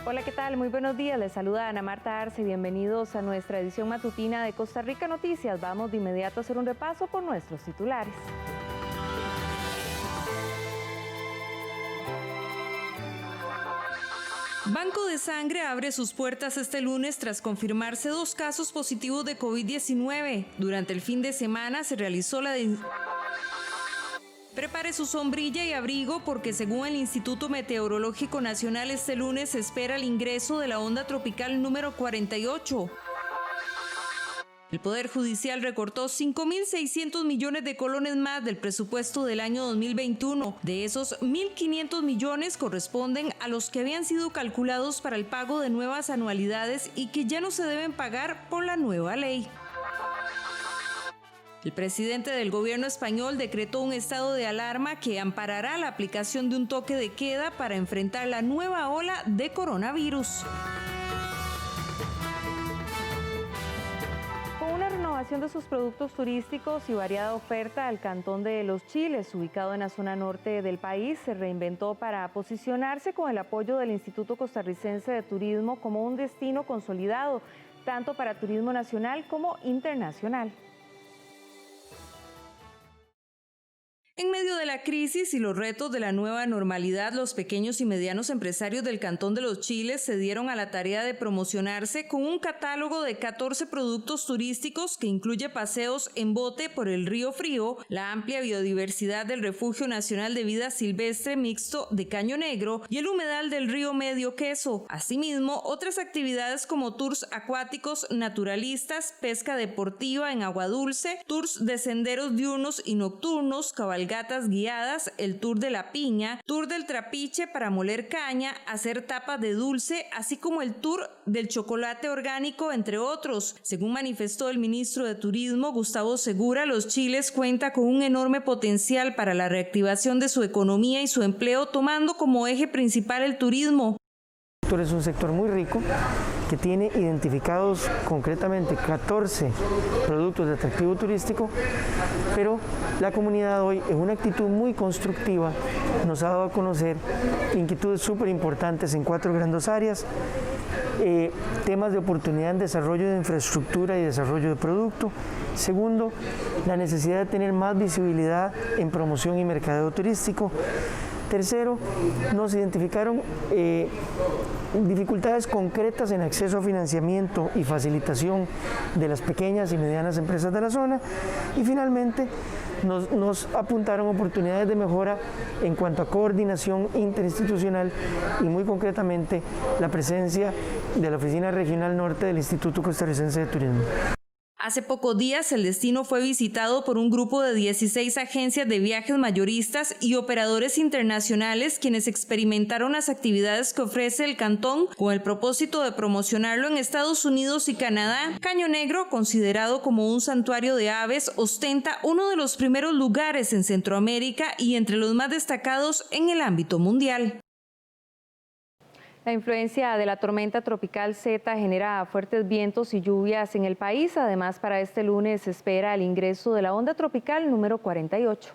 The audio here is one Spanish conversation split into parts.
Hola, ¿qué tal? Muy buenos días. Les saluda Ana Marta Arce. Bienvenidos a nuestra edición matutina de Costa Rica Noticias. Vamos de inmediato a hacer un repaso por nuestros titulares. Banco de Sangre abre sus puertas este lunes tras confirmarse 2 casos positivos de COVID-19. Durante el fin de semana se realizó la Prepare su sombrilla y abrigo porque según el Instituto Meteorológico Nacional este lunes se espera el ingreso de la onda tropical número 48. El Poder Judicial recortó 5.600 millones de colones más del presupuesto del año 2021. De esos, 1.500 millones corresponden a los que habían sido calculados para el pago de nuevas anualidades y que ya no se deben pagar por la nueva ley. El presidente del gobierno español decretó un estado de alarma que amparará la aplicación de un toque de queda para enfrentar la nueva ola de coronavirus. Con una renovación de sus productos turísticos y variada oferta, el Cantón de Los Chiles, ubicado en la zona norte del país, se reinventó para posicionarse con el apoyo del Instituto Costarricense de Turismo como un destino consolidado, tanto para turismo nacional como internacional. En medio de la crisis y los retos de la nueva normalidad, los pequeños y medianos empresarios del Cantón de Los Chiles se dieron a la tarea de promocionarse con un catálogo de 14 productos turísticos que incluye paseos en bote por el Río Frío, la amplia biodiversidad del Refugio Nacional de Vida Silvestre Mixto de Caño Negro y el humedal del Río Medio Queso. Asimismo, otras actividades como tours acuáticos naturalistas, pesca deportiva en agua dulce, tours de senderos diurnos y nocturnos, cabalgatas guiadas, el tour de la piña, tour del trapiche para moler caña, hacer tapas de dulce, así como el tour del chocolate orgánico, entre otros. Según manifestó el ministro de Turismo, Gustavo Segura, Los Chiles cuenta con un enorme potencial para la reactivación de su economía y su empleo, tomando como eje principal el turismo. Es un sector muy rico que tiene identificados concretamente 14 productos de atractivo turístico, pero la comunidad hoy en una actitud muy constructiva nos ha dado a conocer inquietudes súper importantes en 4 grandes áreas, temas de oportunidad en desarrollo de infraestructura y desarrollo de producto. Segundo, la necesidad de tener más visibilidad en promoción y mercadeo turístico. Tercero, nos identificaron dificultades concretas en acceso a financiamiento y facilitación de las pequeñas y medianas empresas de la zona. Y finalmente, nos apuntaron oportunidades de mejora en cuanto a coordinación interinstitucional y muy concretamente la presencia de la Oficina Regional Norte del Instituto Costarricense de Turismo. Hace pocos días el destino fue visitado por un grupo de 16 agencias de viajes mayoristas y operadores internacionales quienes experimentaron las actividades que ofrece el cantón con el propósito de promocionarlo en Estados Unidos y Canadá. Caño Negro, considerado como un santuario de aves, ostenta uno de los primeros lugares en Centroamérica y entre los más destacados en el ámbito mundial. La influencia de la tormenta tropical Zeta genera fuertes vientos y lluvias en el país. Además, para este lunes se espera el ingreso de la onda tropical número 48.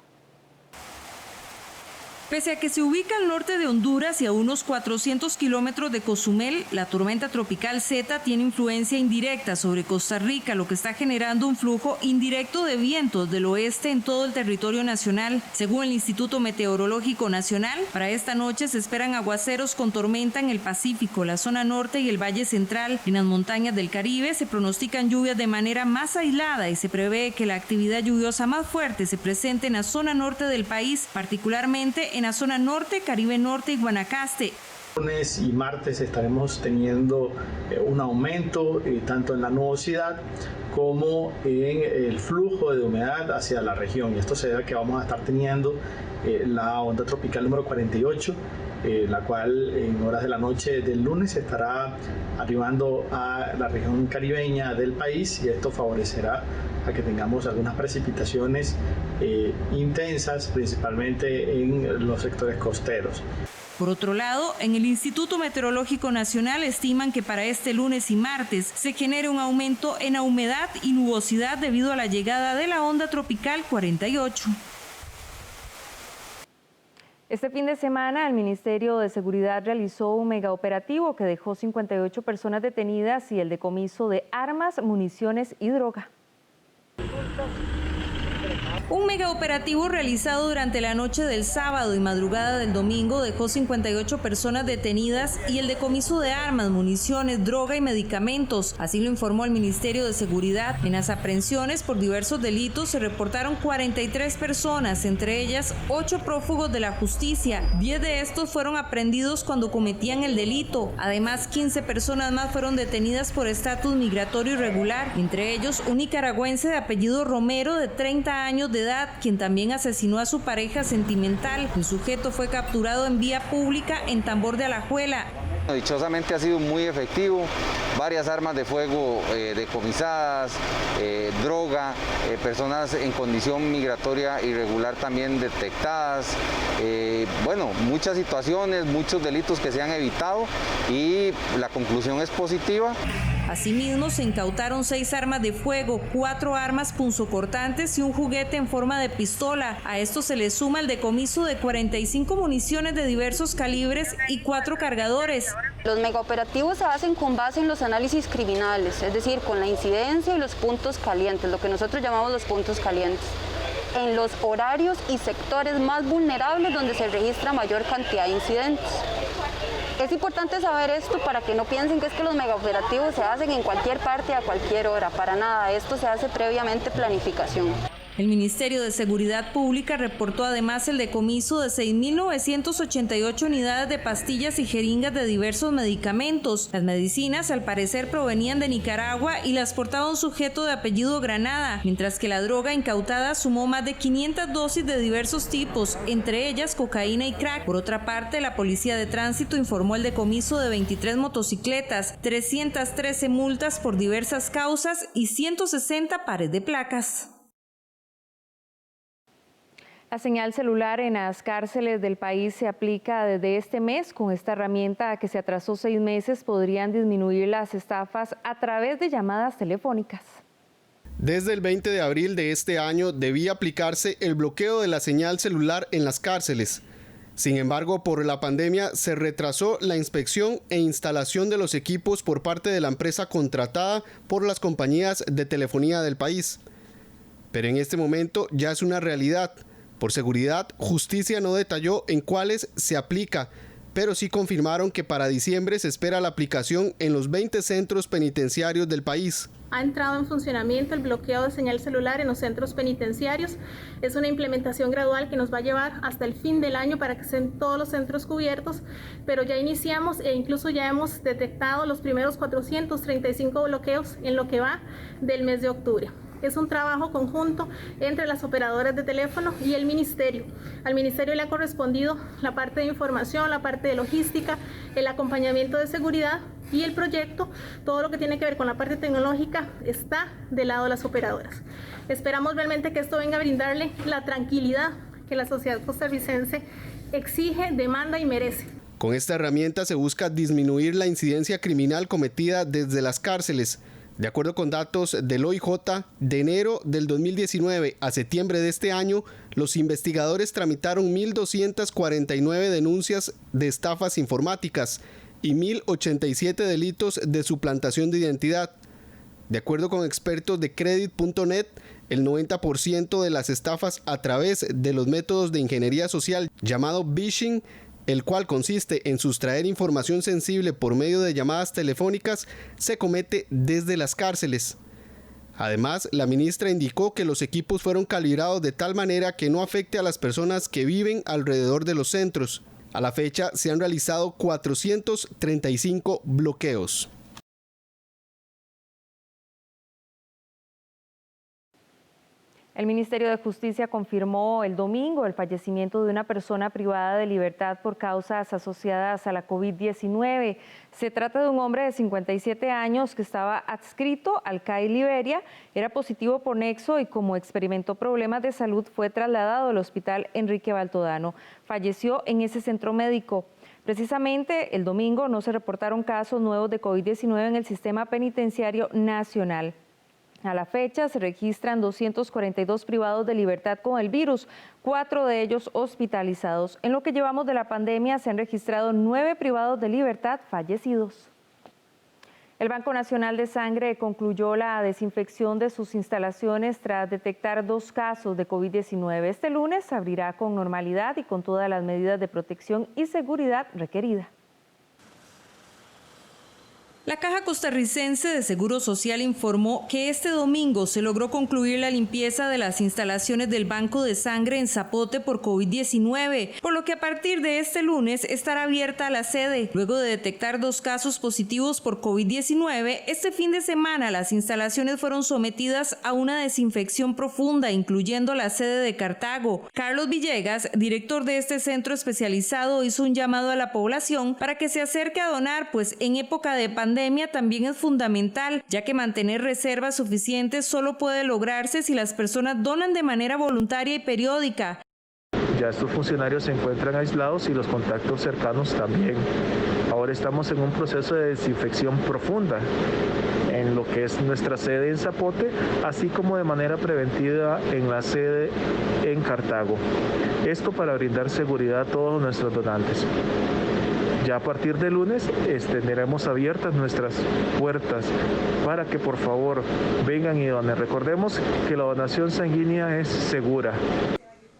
Pese a que se ubica al norte de Honduras y a unos 400 kilómetros de Cozumel, la tormenta tropical Zeta tiene influencia indirecta sobre Costa Rica, lo que está generando un flujo indirecto de vientos del oeste en todo el territorio nacional. Según el Instituto Meteorológico Nacional, para esta noche se esperan aguaceros con tormenta en el Pacífico, la zona norte y el Valle Central. En las montañas del Caribe se pronostican lluvias de manera más aislada y se prevé que la actividad lluviosa más fuerte se presente en la zona norte del país, particularmente en la zona norte, Caribe Norte y Guanacaste. Lunes y martes estaremos teniendo un aumento tanto en la nubosidad como en el flujo de humedad hacia la región, y esto se debe a que vamos a estar teniendo la onda tropical número 48, la cual en horas de la noche del lunes estará arribando a la región caribeña del país, y esto favorecerá a que tengamos algunas precipitaciones intensas, principalmente en los sectores costeros. Por otro lado, en el Instituto Meteorológico Nacional estiman que para este lunes y martes se genere un aumento en la humedad y nubosidad debido a la llegada de la onda tropical 48. Este fin de semana, el Ministerio de Seguridad realizó un megaoperativo que dejó 58 personas detenidas y el decomiso de armas, municiones y droga. Un megaoperativo realizado durante la noche del sábado y madrugada del domingo dejó 58 personas detenidas y el decomiso de armas, municiones, droga y medicamentos. Así lo informó el Ministerio de Seguridad. En las aprehensiones por diversos delitos se reportaron 43 personas, entre ellas 8 prófugos de la justicia. 10 de estos fueron aprehendidos cuando cometían el delito. Además, 15 personas más fueron detenidas por estatus migratorio irregular, entre ellos un nicaragüense de apellido Romero de 30 años de edad, quien también asesinó a su pareja sentimental. El sujeto fue capturado en vía pública en Tambor de Alajuela. Dichosamente ha sido muy efectivo, varias armas de fuego decomisadas, droga, personas en condición migratoria irregular también detectadas, muchas situaciones, muchos delitos que se han evitado y la conclusión es positiva. Asimismo, se incautaron 6 armas de fuego, 4 armas punzocortantes y un juguete en forma de pistola. A esto se le suma el decomiso de 45 municiones de diversos calibres y 4 cargadores. Los megaoperativos se hacen con base en los análisis criminales, es decir, con la incidencia y los puntos calientes, lo que nosotros llamamos los puntos calientes, en los horarios y sectores más vulnerables donde se registra mayor cantidad de incidentes. Es importante saber esto para que no piensen que es que los megaoperativos se hacen en cualquier parte a cualquier hora, para nada, esto se hace previamente planificación. El Ministerio de Seguridad Pública reportó además el decomiso de 6.988 unidades de pastillas y jeringas de diversos medicamentos. Las medicinas al parecer provenían de Nicaragua y las portaba un sujeto de apellido Granada, mientras que la droga incautada sumó más de 500 dosis de diversos tipos, entre ellas cocaína y crack. Por otra parte, la Policía de Tránsito informó el decomiso de 23 motocicletas, 313 multas por diversas causas y 160 pares de placas. La señal celular en las cárceles del país se aplica desde este mes. Con esta herramienta que se atrasó 6 meses podrían disminuir las estafas a través de llamadas telefónicas. Desde el 20 de abril de este año debía aplicarse el bloqueo de la señal celular en las cárceles. Sin embargo, por la pandemia se retrasó la inspección e instalación de los equipos por parte de la empresa contratada por las compañías de telefonía del país. Pero en este momento ya es una realidad. Por seguridad, Justicia no detalló en cuáles se aplica, pero sí confirmaron que para diciembre se espera la aplicación en los 20 centros penitenciarios del país. Ha entrado en funcionamiento el bloqueo de señal celular en los centros penitenciarios. Es una implementación gradual que nos va a llevar hasta el fin del año para que estén todos los centros cubiertos, pero ya iniciamos e incluso ya hemos detectado los primeros 435 bloqueos en lo que va del mes de octubre. Es un trabajo conjunto entre las operadoras de teléfono y el ministerio. Al ministerio le ha correspondido la parte de información, la parte de logística, el acompañamiento de seguridad y el proyecto, todo lo que tiene que ver con la parte tecnológica está del lado de las operadoras. Esperamos realmente que esto venga a brindarle la tranquilidad que la sociedad costarricense exige, demanda y merece. Con esta herramienta se busca disminuir la incidencia criminal cometida desde las cárceles. De acuerdo con datos del OIJ, de enero del 2019 a septiembre de este año, los investigadores tramitaron 1.249 denuncias de estafas informáticas y 1.087 delitos de suplantación de identidad. De acuerdo con expertos de Credit.net, el 90% de las estafas a través de los métodos de ingeniería social llamado phishing, el cual consiste en sustraer información sensible por medio de llamadas telefónicas, se comete desde las cárceles. Además, la ministra indicó que los equipos fueron calibrados de tal manera que no afecte a las personas que viven alrededor de los centros. A la fecha se han realizado 435 bloqueos. El Ministerio de Justicia confirmó el domingo el fallecimiento de una persona privada de libertad por causas asociadas a la COVID-19. Se trata de un hombre de 57 años que estaba adscrito al CAI Liberia, era positivo por nexo y como experimentó problemas de salud fue trasladado al Hospital Enrique Baltodano. Falleció en ese centro médico. Precisamente el domingo no se reportaron casos nuevos de COVID-19 en el sistema penitenciario nacional. A la fecha se registran 242 privados de libertad con el virus, 4 de ellos hospitalizados. En lo que llevamos de la pandemia se han registrado 9 privados de libertad fallecidos. El Banco Nacional de Sangre concluyó la desinfección de sus instalaciones tras detectar 2 casos de COVID-19. Este lunes abrirá con normalidad y con todas las medidas de protección y seguridad requeridas. La Caja Costarricense de Seguro Social informó que este domingo se logró concluir la limpieza de las instalaciones del Banco de Sangre en Zapote por COVID-19, por lo que a partir de este lunes estará abierta la sede. Luego de detectar 2 casos positivos por COVID-19, este fin de semana las instalaciones fueron sometidas a una desinfección profunda, incluyendo la sede de Cartago. Carlos Villegas, director de este centro especializado, hizo un llamado a la población para que se acerque a donar, pues en época de pandemia también es fundamental, ya que mantener reservas suficientes solo puede lograrse si las personas donan de manera voluntaria y periódica. Ya estos funcionarios se encuentran aislados y los contactos cercanos también. Ahora estamos en un proceso de desinfección profunda en lo que es nuestra sede en Zapote, así como de manera preventiva en la sede en Cartago. Esto para brindar seguridad a todos nuestros donantes. Ya a partir de lunes tendremos abiertas nuestras puertas para que por favor vengan y donen. Recordemos que la donación sanguínea es segura.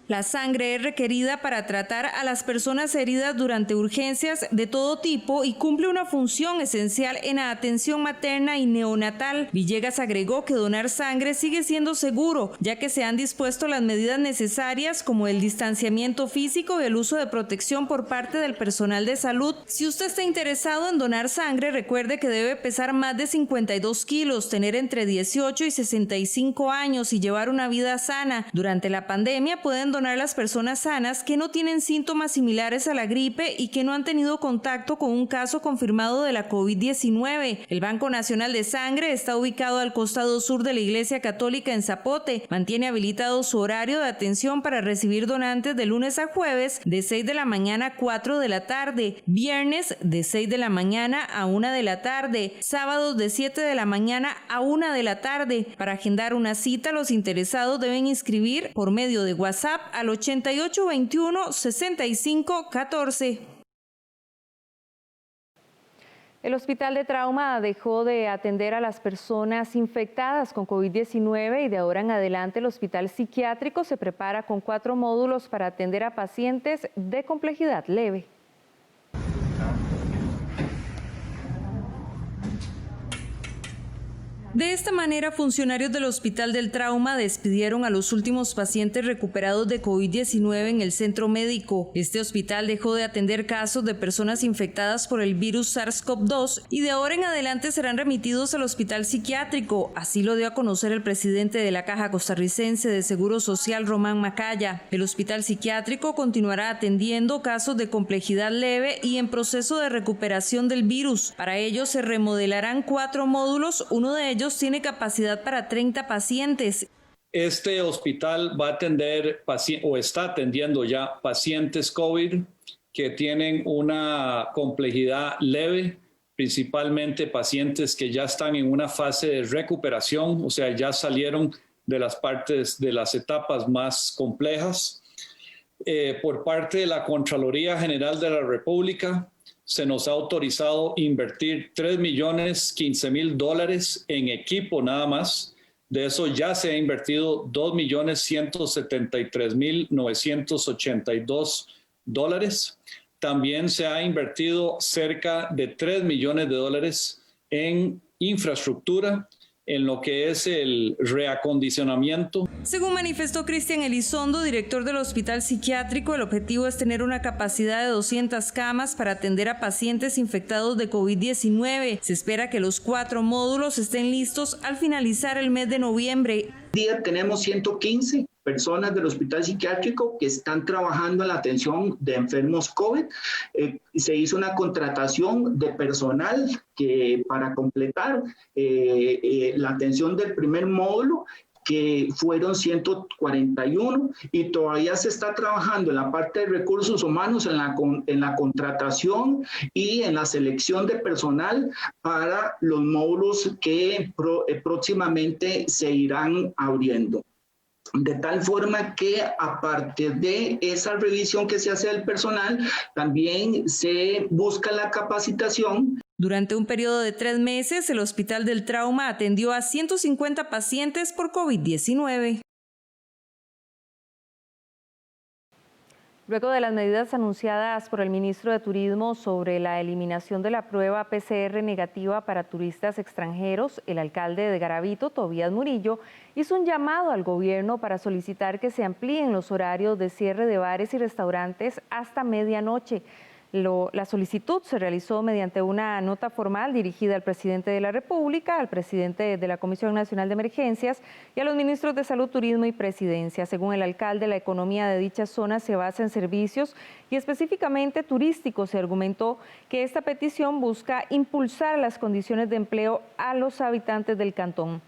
La sangre es requerida para tratar a las personas heridas durante urgencias de todo tipo y cumple una función esencial en la atención materna y neonatal. Villegas agregó que donar sangre sigue siendo seguro, ya que se han dispuesto las medidas necesarias como el distanciamiento físico y el uso de protección por parte del personal de salud. Si usted está interesado en donar sangre, recuerde que debe pesar más de 52 kilos, tener entre 18 y 65 años y llevar una vida sana. Durante la pandemia pueden donar las personas sanas que no tienen síntomas similares a la gripe y que no han tenido contacto con un caso confirmado de la COVID-19. El Banco Nacional de Sangre está ubicado al costado sur de la Iglesia Católica en Zapote. Mantiene habilitado su horario de atención para recibir donantes de lunes a jueves de 6 de la mañana a 4 de la tarde, viernes de 6 de la mañana a 1 de la tarde, sábados de 7 de la mañana a 1 de la tarde. Para agendar una cita, los interesados deben inscribir por medio de WhatsApp al 8821-6514. El Hospital de Trauma dejó de atender a las personas infectadas con COVID-19 y de ahora en adelante el Hospital Psiquiátrico se prepara con 4 módulos para atender a pacientes de complejidad leve. De esta manera, funcionarios del Hospital del Trauma despidieron a los últimos pacientes recuperados de COVID-19 en el centro médico. Este hospital dejó de atender casos de personas infectadas por el virus SARS-CoV-2 y de ahora en adelante serán remitidos al Hospital Psiquiátrico. Así lo dio a conocer el presidente de la Caja Costarricense de Seguro Social, Román Macaya. El Hospital Psiquiátrico continuará atendiendo casos de complejidad leve y en proceso de recuperación del virus. Para ello se remodelarán 4 módulos, uno de ellos tiene capacidad para 30 pacientes. Este hospital va a atender o está atendiendo ya pacientes COVID que tienen una complejidad leve, principalmente pacientes que ya están en una fase de recuperación, o sea, ya salieron de las etapas más complejas. Por parte de la Contraloría General de la República, se nos ha autorizado invertir $3.015.000 en equipo nada más. De eso ya se ha invertido $2.173.982. También se ha invertido cerca de $3 millones en infraestructura, en lo que es el reacondicionamiento. Según manifestó Cristian Elizondo, director del Hospital Psiquiátrico, el objetivo es tener una capacidad de 200 camas para atender a pacientes infectados de COVID-19. Se espera que los 4 módulos estén listos al finalizar el mes de noviembre. Hoy día tenemos 115 personas del Hospital Psiquiátrico que están trabajando en la atención de enfermos COVID. Se hizo una contratación de personal para completar la atención del primer módulo, que fueron 141, y todavía se está trabajando en la parte de recursos humanos, en la contratación y en la selección de personal para los módulos que próximamente se irán abriendo. De tal forma que a partir de esa revisión que se hace del personal, también se busca la capacitación. Durante un periodo de 3 meses, el Hospital del Trauma atendió a 150 pacientes por COVID-19. Luego de las medidas anunciadas por el ministro de Turismo sobre la eliminación de la prueba PCR negativa para turistas extranjeros, el alcalde de Garavito, Tobías Murillo, hizo un llamado al gobierno para solicitar que se amplíen los horarios de cierre de bares y restaurantes hasta medianoche. La solicitud se realizó mediante una nota formal dirigida al presidente de la República, al presidente de la Comisión Nacional de Emergencias y a los ministros de Salud, Turismo y Presidencia. Según el alcalde, la economía de dicha zona se basa en servicios y específicamente turísticos. Se argumentó que esta petición busca impulsar las condiciones de empleo a los habitantes del cantón,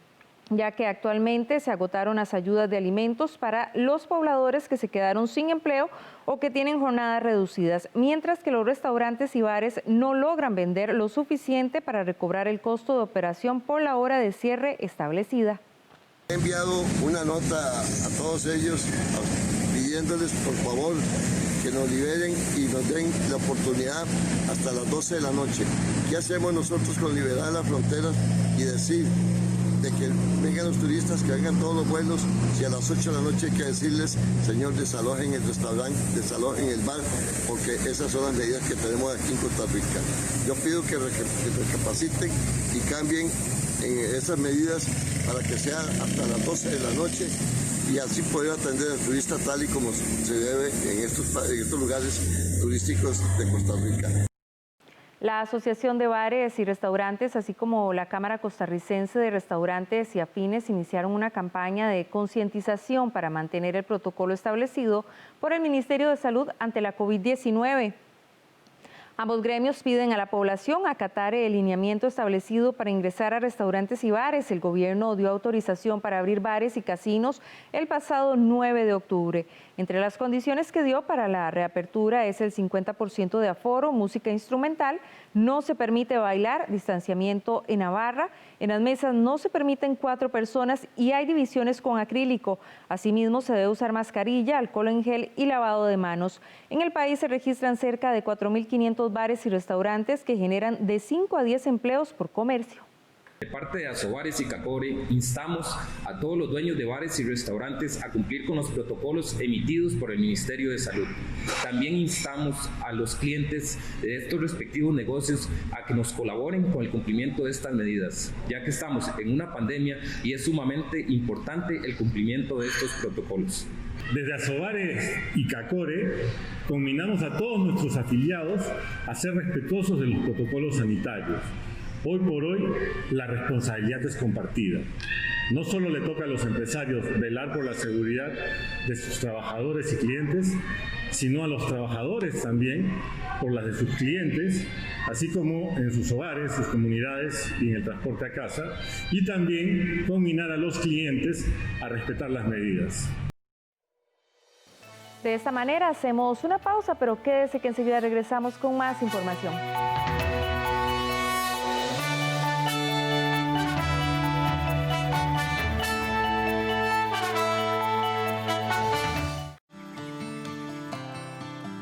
ya que actualmente se agotaron las ayudas de alimentos para los pobladores que se quedaron sin empleo o que tienen jornadas reducidas, mientras que los restaurantes y bares no logran vender lo suficiente para recobrar el costo de operación por la hora de cierre establecida. He enviado una nota a todos ellos pidiéndoles por favor que nos liberen y nos den la oportunidad hasta las 12 de la noche. ¿Qué hacemos nosotros con liberar las fronteras y decir de que vengan los turistas, que vengan todos los vuelos, si a las 8 de la noche hay que decirles, señor, desalojen el restaurante, desalojen el bar, porque esas son las medidas que tenemos aquí en Costa Rica. Yo pido que recapaciten y cambien esas medidas para que sea hasta las 12 de la noche y así poder atender al turista tal y como se debe en estos lugares turísticos de Costa Rica. La Asociación de Bares y Restaurantes, así como la Cámara Costarricense de Restaurantes y Afines, iniciaron una campaña de concientización para mantener el protocolo establecido por el Ministerio de Salud ante la COVID-19. Ambos gremios piden a la población acatar el lineamiento establecido para ingresar a restaurantes y bares. El gobierno dio autorización para abrir bares y casinos el pasado 9 de octubre. Entre las condiciones que dio para la reapertura es el 50% de aforo, música instrumental, no se permite bailar, distanciamiento en la barra, en las mesas no se permiten 4 personas y hay divisiones con acrílico. Asimismo, se debe usar mascarilla, alcohol en gel y lavado de manos. En el país se registran cerca de 4.500 bares y restaurantes que generan de 5 a 10 empleos por comercio. De parte de Asobares y Cacore, instamos a todos los dueños de bares y restaurantes a cumplir con los protocolos emitidos por el Ministerio de Salud. También instamos a los clientes de estos respectivos negocios a que nos colaboren con el cumplimiento de estas medidas, ya que estamos en una pandemia y es sumamente importante el cumplimiento de estos protocolos. Desde Asobares y Cacore, combinamos a todos nuestros afiliados a ser respetuosos de los protocolos sanitarios. Hoy por hoy, la responsabilidad es compartida. No solo le toca a los empresarios velar por la seguridad de sus trabajadores y clientes, sino a los trabajadores también por las de sus clientes, así como en sus hogares, sus comunidades y en el transporte a casa, y también combinar a los clientes a respetar las medidas. De esta manera hacemos una pausa, pero quédese que enseguida regresamos con más información.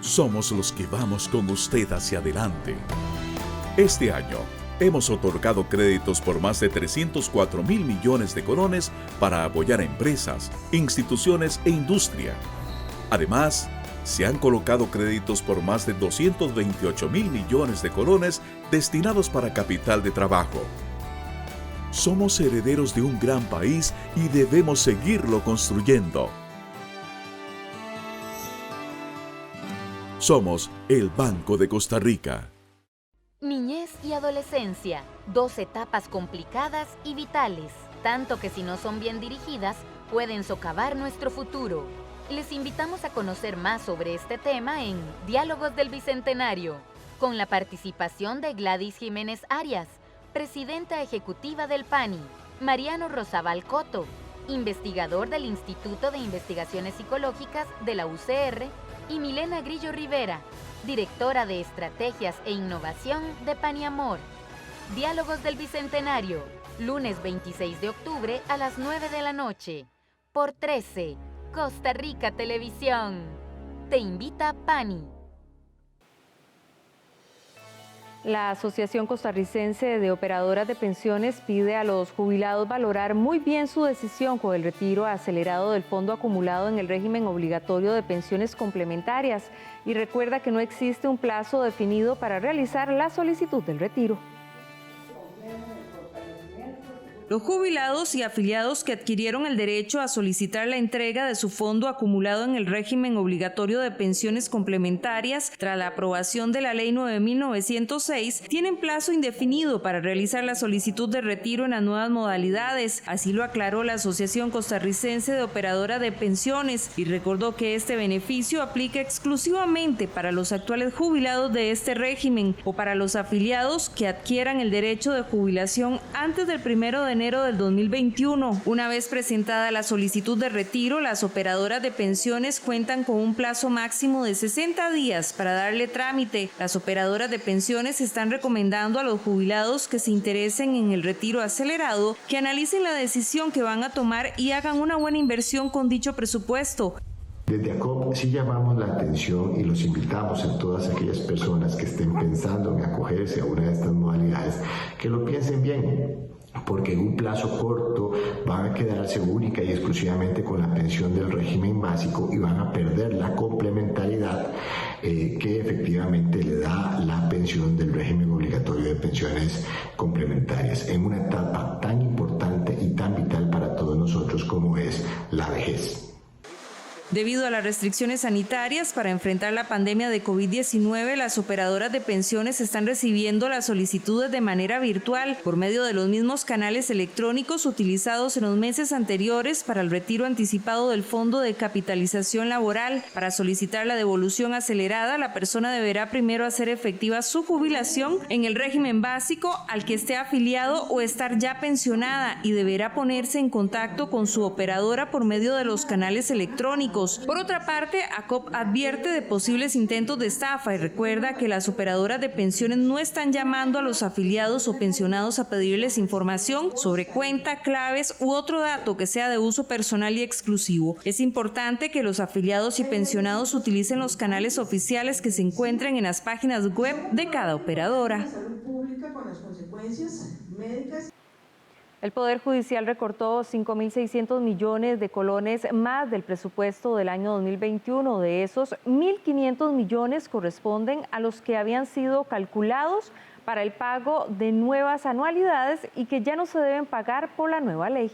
Somos los que vamos con usted hacia adelante. Este año hemos otorgado créditos por más de 304.000 millones de colones para apoyar a empresas, instituciones e industria. Además, se han colocado créditos por más de 228.000 millones de colones destinados para capital de trabajo. Somos herederos de un gran país y debemos seguirlo construyendo. Somos el Banco de Costa Rica. Niñez y adolescencia, 2 etapas complicadas y vitales, tanto que si no son bien dirigidas, pueden socavar nuestro futuro. Les invitamos a conocer más sobre este tema en Diálogos del Bicentenario, con la participación de Gladys Jiménez Arias, presidenta ejecutiva del PANI, Mariano Rosabal Coto investigador del Instituto de Investigaciones Psicológicas de la UCR, y Milena Grillo Rivera, directora de Estrategias e Innovación de Paniamor. Diálogos del Bicentenario, lunes 26 de octubre a las 9 de la noche, por 13, Costa Rica Televisión. Te invita Pani. La Asociación Costarricense de Operadoras de Pensiones pide a los jubilados valorar muy bien su decisión con el retiro acelerado del fondo acumulado en el régimen obligatorio de pensiones complementarias y recuerda que no existe un plazo definido para realizar la solicitud del retiro. Los jubilados y afiliados que adquirieron el derecho a solicitar la entrega de su fondo acumulado en el régimen obligatorio de pensiones complementarias tras la aprobación de la Ley 9.906 tienen plazo indefinido para realizar la solicitud de retiro en las nuevas modalidades. Así lo aclaró la Asociación Costarricense de Operadoras de Pensiones y recordó que este beneficio aplica exclusivamente para los actuales jubilados de este régimen o para los afiliados que adquieran el derecho de jubilación antes del 1 de enero del 2021. Una vez presentada la solicitud de retiro, las operadoras de pensiones cuentan con un plazo máximo de 60 días para darle trámite. Las operadoras de pensiones están recomendando a los jubilados que se interesen en el retiro acelerado que analicen la decisión que van a tomar y hagan una buena inversión con dicho presupuesto. Desde ACOP sí llamamos la atención y los invitamos a todas aquellas personas que estén pensando en acogerse a una de estas modalidades que lo piensen bien, porque en un plazo corto van a quedarse única y exclusivamente con la pensión del régimen básico y van a perder la complementariedad que efectivamente le da la pensión del régimen obligatorio de pensiones complementarias en una etapa tan importante y tan vital para todos nosotros como es la vejez. Debido a las restricciones sanitarias para enfrentar la pandemia de COVID-19, las operadoras de pensiones están recibiendo las solicitudes de manera virtual por medio de los mismos canales electrónicos utilizados en los meses anteriores para el retiro anticipado del Fondo de Capitalización Laboral. Para solicitar la devolución acelerada, la persona deberá primero hacer efectiva su jubilación en el régimen básico al que esté afiliado o estar ya pensionada y deberá ponerse en contacto con su operadora por medio de los canales electrónicos. Por otra parte, ACOP advierte de posibles intentos de estafa y recuerda que las operadoras de pensiones no están llamando a los afiliados o pensionados a pedirles información sobre cuenta, claves u otro dato que sea de uso personal y exclusivo. Es importante que los afiliados y pensionados utilicen los canales oficiales que se encuentran en las páginas web de cada operadora. El Poder Judicial recortó 5.600 millones de colones más del presupuesto del año 2021. De esos, 1.500 millones corresponden a los que habían sido calculados para el pago de nuevas anualidades y que ya no se deben pagar por la nueva ley.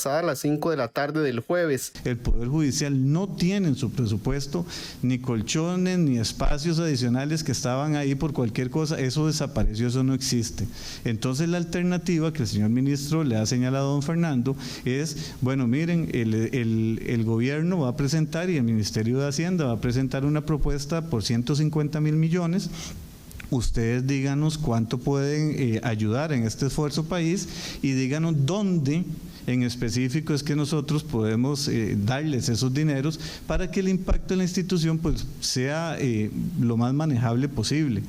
A las 5 de la tarde del jueves. El Poder Judicial no tiene en su presupuesto ni colchones ni espacios adicionales que estaban ahí por cualquier cosa. Eso desapareció, eso no existe. Entonces la alternativa que el señor ministro le ha señalado a don Fernando es, bueno, miren, el gobierno va a presentar y el Ministerio de Hacienda va a presentar una propuesta por 150.000 millones. Ustedes díganos cuánto pueden ayudar en este esfuerzo país y díganos dónde en específico es que nosotros podemos darles esos dineros para que el impacto de la institución pues sea lo más manejable posible.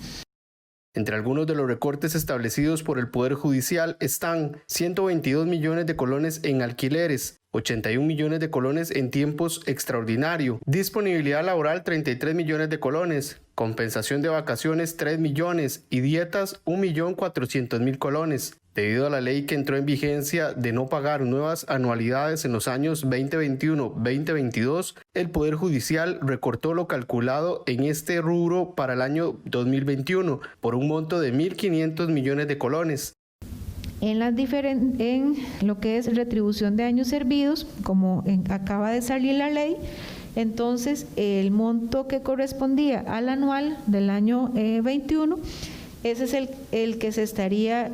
Entre algunos de los recortes establecidos por el Poder Judicial están 122 millones de colones en alquileres, 81 millones de colones en tiempos extraordinarios, disponibilidad laboral 33 millones de colones, compensación de vacaciones 3 millones y dietas 1.400.000 colones. Debido a la ley que entró en vigencia de no pagar nuevas anualidades en los años 2021-2022, el Poder Judicial recortó lo calculado en este rubro para el año 2021 por un monto de 1.500 millones de colones. En lo que es retribución de años servidos, como acaba de salir la ley, entonces el monto que correspondía al anual del año 21, ese es el que se estaría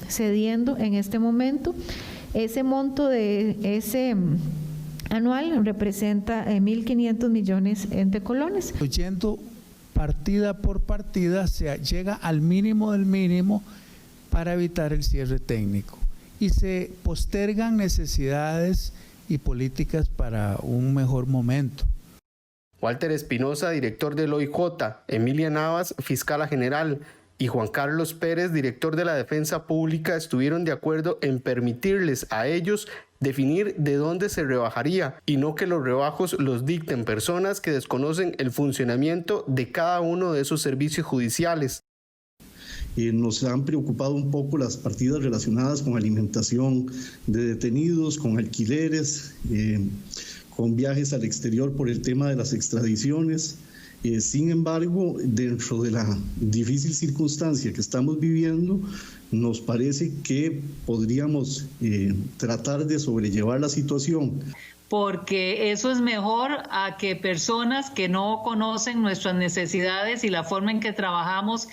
cediendo en este momento. Ese monto de ese anual representa 1.500 millones de colones. Yendo partida por partida, se llega al mínimo del mínimo para evitar el cierre técnico. y se postergan necesidades y políticas para un mejor momento. Walter Espinosa, director del OIJ, Emilia Navas, fiscala general, y Juan Carlos Pérez, director de la Defensa Pública, estuvieron de acuerdo en permitirles a ellos definir de dónde se rebajaría y no que los rebajos los dicten personas que desconocen el funcionamiento de cada uno de esos servicios judiciales. Nos han preocupado un poco las partidas relacionadas con alimentación de detenidos, con alquileres, con viajes al exterior por el tema de las extradiciones. Sin embargo, dentro de la difícil circunstancia que estamos viviendo, nos parece que podríamos tratar de sobrellevar la situación. Porque eso es mejor a que personas que no conocen nuestras necesidades y la forma en que trabajamos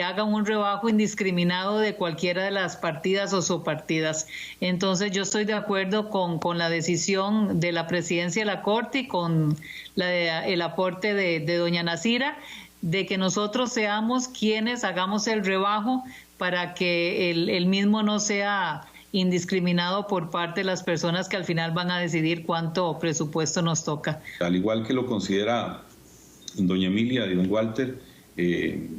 hagan un rebajo indiscriminado de cualquiera de las partidas o subpartidas. Entonces yo estoy de acuerdo con la decisión de la presidencia de la Corte y con el aporte de doña Nasira, de que nosotros seamos quienes hagamos el rebajo para que el mismo no sea indiscriminado por parte de las personas que al final van a decidir cuánto presupuesto nos toca. Al igual que lo considera doña Emilia y don Walter,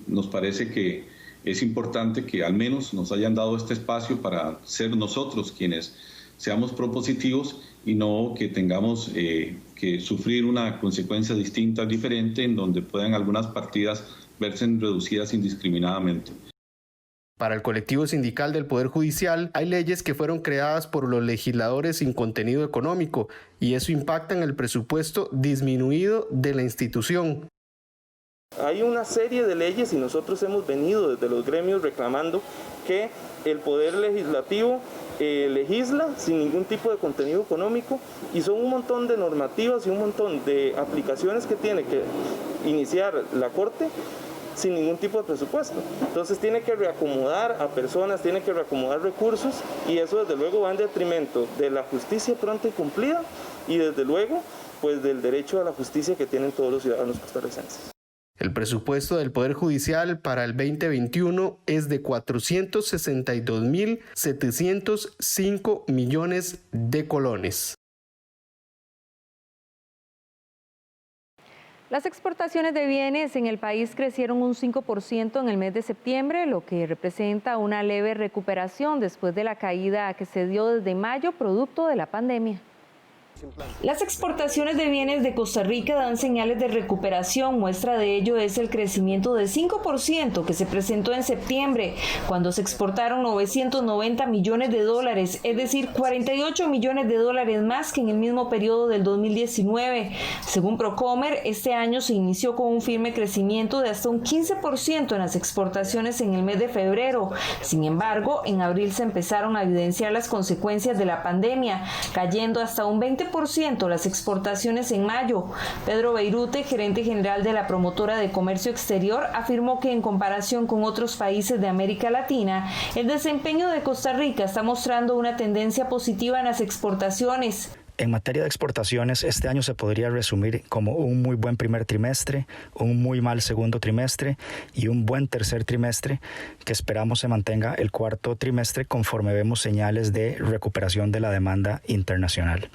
nos parece que es importante que al menos nos hayan dado este espacio para ser nosotros quienes seamos propositivos y no que tengamos que sufrir una consecuencia distinta, diferente, en donde puedan algunas partidas verse reducidas indiscriminadamente. Para el colectivo sindical del Poder Judicial, hay leyes que fueron creadas por los legisladores sin contenido económico y eso impacta en el presupuesto disminuido de la institución. Hay una serie de leyes y nosotros hemos venido desde los gremios reclamando que el Poder Legislativo legisla sin ningún tipo de contenido económico y son un montón de normativas y un montón de aplicaciones que tiene que iniciar la Corte sin ningún tipo de presupuesto. Entonces tiene que reacomodar a personas, tiene que reacomodar recursos y eso desde luego va en detrimento de la justicia pronta y cumplida y desde luego pues del derecho a la justicia que tienen todos los ciudadanos costarricenses. El presupuesto del Poder Judicial para el 2021 es de 462.705 millones de colones. Las exportaciones de bienes en el país crecieron un 5% en el mes de septiembre, lo que representa una leve recuperación después de la caída que se dio desde mayo producto de la pandemia. Las exportaciones de bienes de Costa Rica dan señales de recuperación. Muestra de ello es el crecimiento de 5% que se presentó en septiembre, cuando se exportaron 990 millones de dólares, es decir, 48 millones de dólares más que en el mismo periodo del 2019. Según Procomer, este año se inició con un firme crecimiento de hasta un 15% en las exportaciones en el mes de febrero. Sin embargo, en abril se empezaron a evidenciar las consecuencias de la pandemia, cayendo hasta un 20% las exportaciones en mayo. Pedro Beirute, gerente general de la promotora de comercio exterior, afirmó que en comparación con otros países de América Latina, el desempeño de Costa Rica está mostrando una tendencia positiva en las exportaciones. En materia de exportaciones, este año se podría resumir como un muy buen primer trimestre, un muy mal segundo trimestre y un buen tercer trimestre que esperamos se mantenga el cuarto trimestre conforme vemos señales de recuperación de la demanda internacional.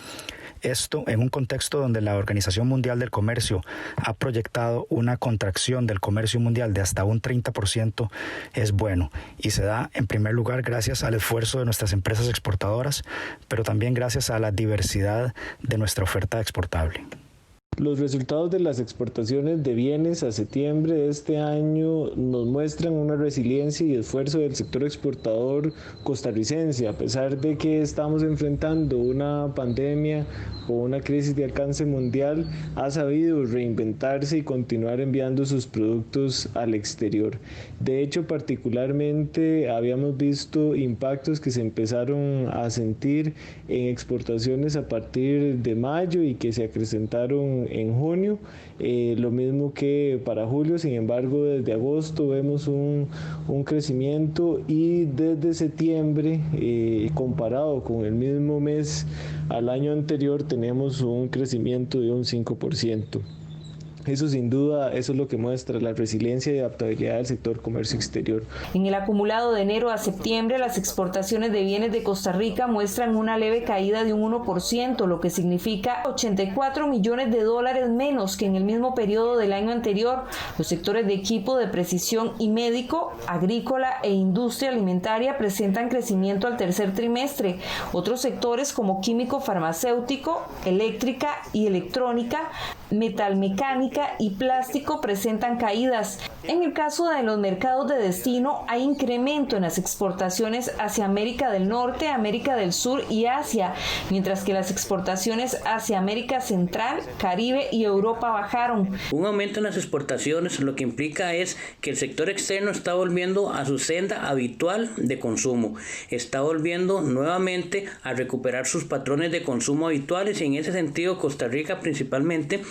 Esto en un contexto donde la Organización Mundial del Comercio ha proyectado una contracción del comercio mundial de hasta un 30% es bueno y se da en primer lugar gracias al esfuerzo de nuestras empresas exportadoras, pero también gracias a la diversidad de nuestra oferta exportable. Los resultados de las exportaciones de bienes a septiembre de este año nos muestran una resiliencia y esfuerzo del sector exportador costarricense, a pesar de que estamos enfrentando una pandemia o una crisis de alcance mundial, ha sabido reinventarse y continuar enviando sus productos al exterior. De hecho, particularmente habíamos visto impactos que se empezaron a sentir en exportaciones a partir de mayo y que se acrecentaron en junio, lo mismo que para julio. Sin embargo, desde agosto vemos un crecimiento y desde septiembre, comparado con el mismo mes al año anterior, tenemos un crecimiento de un 5%. Eso sin duda, eso es lo que muestra la resiliencia y adaptabilidad del sector comercio exterior. En el acumulado de enero a septiembre, las exportaciones de bienes de Costa Rica muestran una leve caída de un 1%, lo que significa $84 millones menos que en el mismo periodo del año anterior. Los sectores de equipo de precisión y médico, agrícola e industria alimentaria presentan crecimiento al tercer trimestre. Otros sectores como químico farmacéutico, eléctrica y electrónica, metalmecánica y plástico presentan caídas. En el caso de los mercados de destino hay incremento en las exportaciones hacia América del Norte, América del Sur y Asia, mientras que las exportaciones hacia América Central, Caribe y Europa bajaron. Un aumento en las exportaciones lo que implica es que el sector externo está volviendo a su senda habitual de consumo, está volviendo nuevamente a recuperar sus patrones de consumo habituales, y en ese sentido Costa Rica, principalmente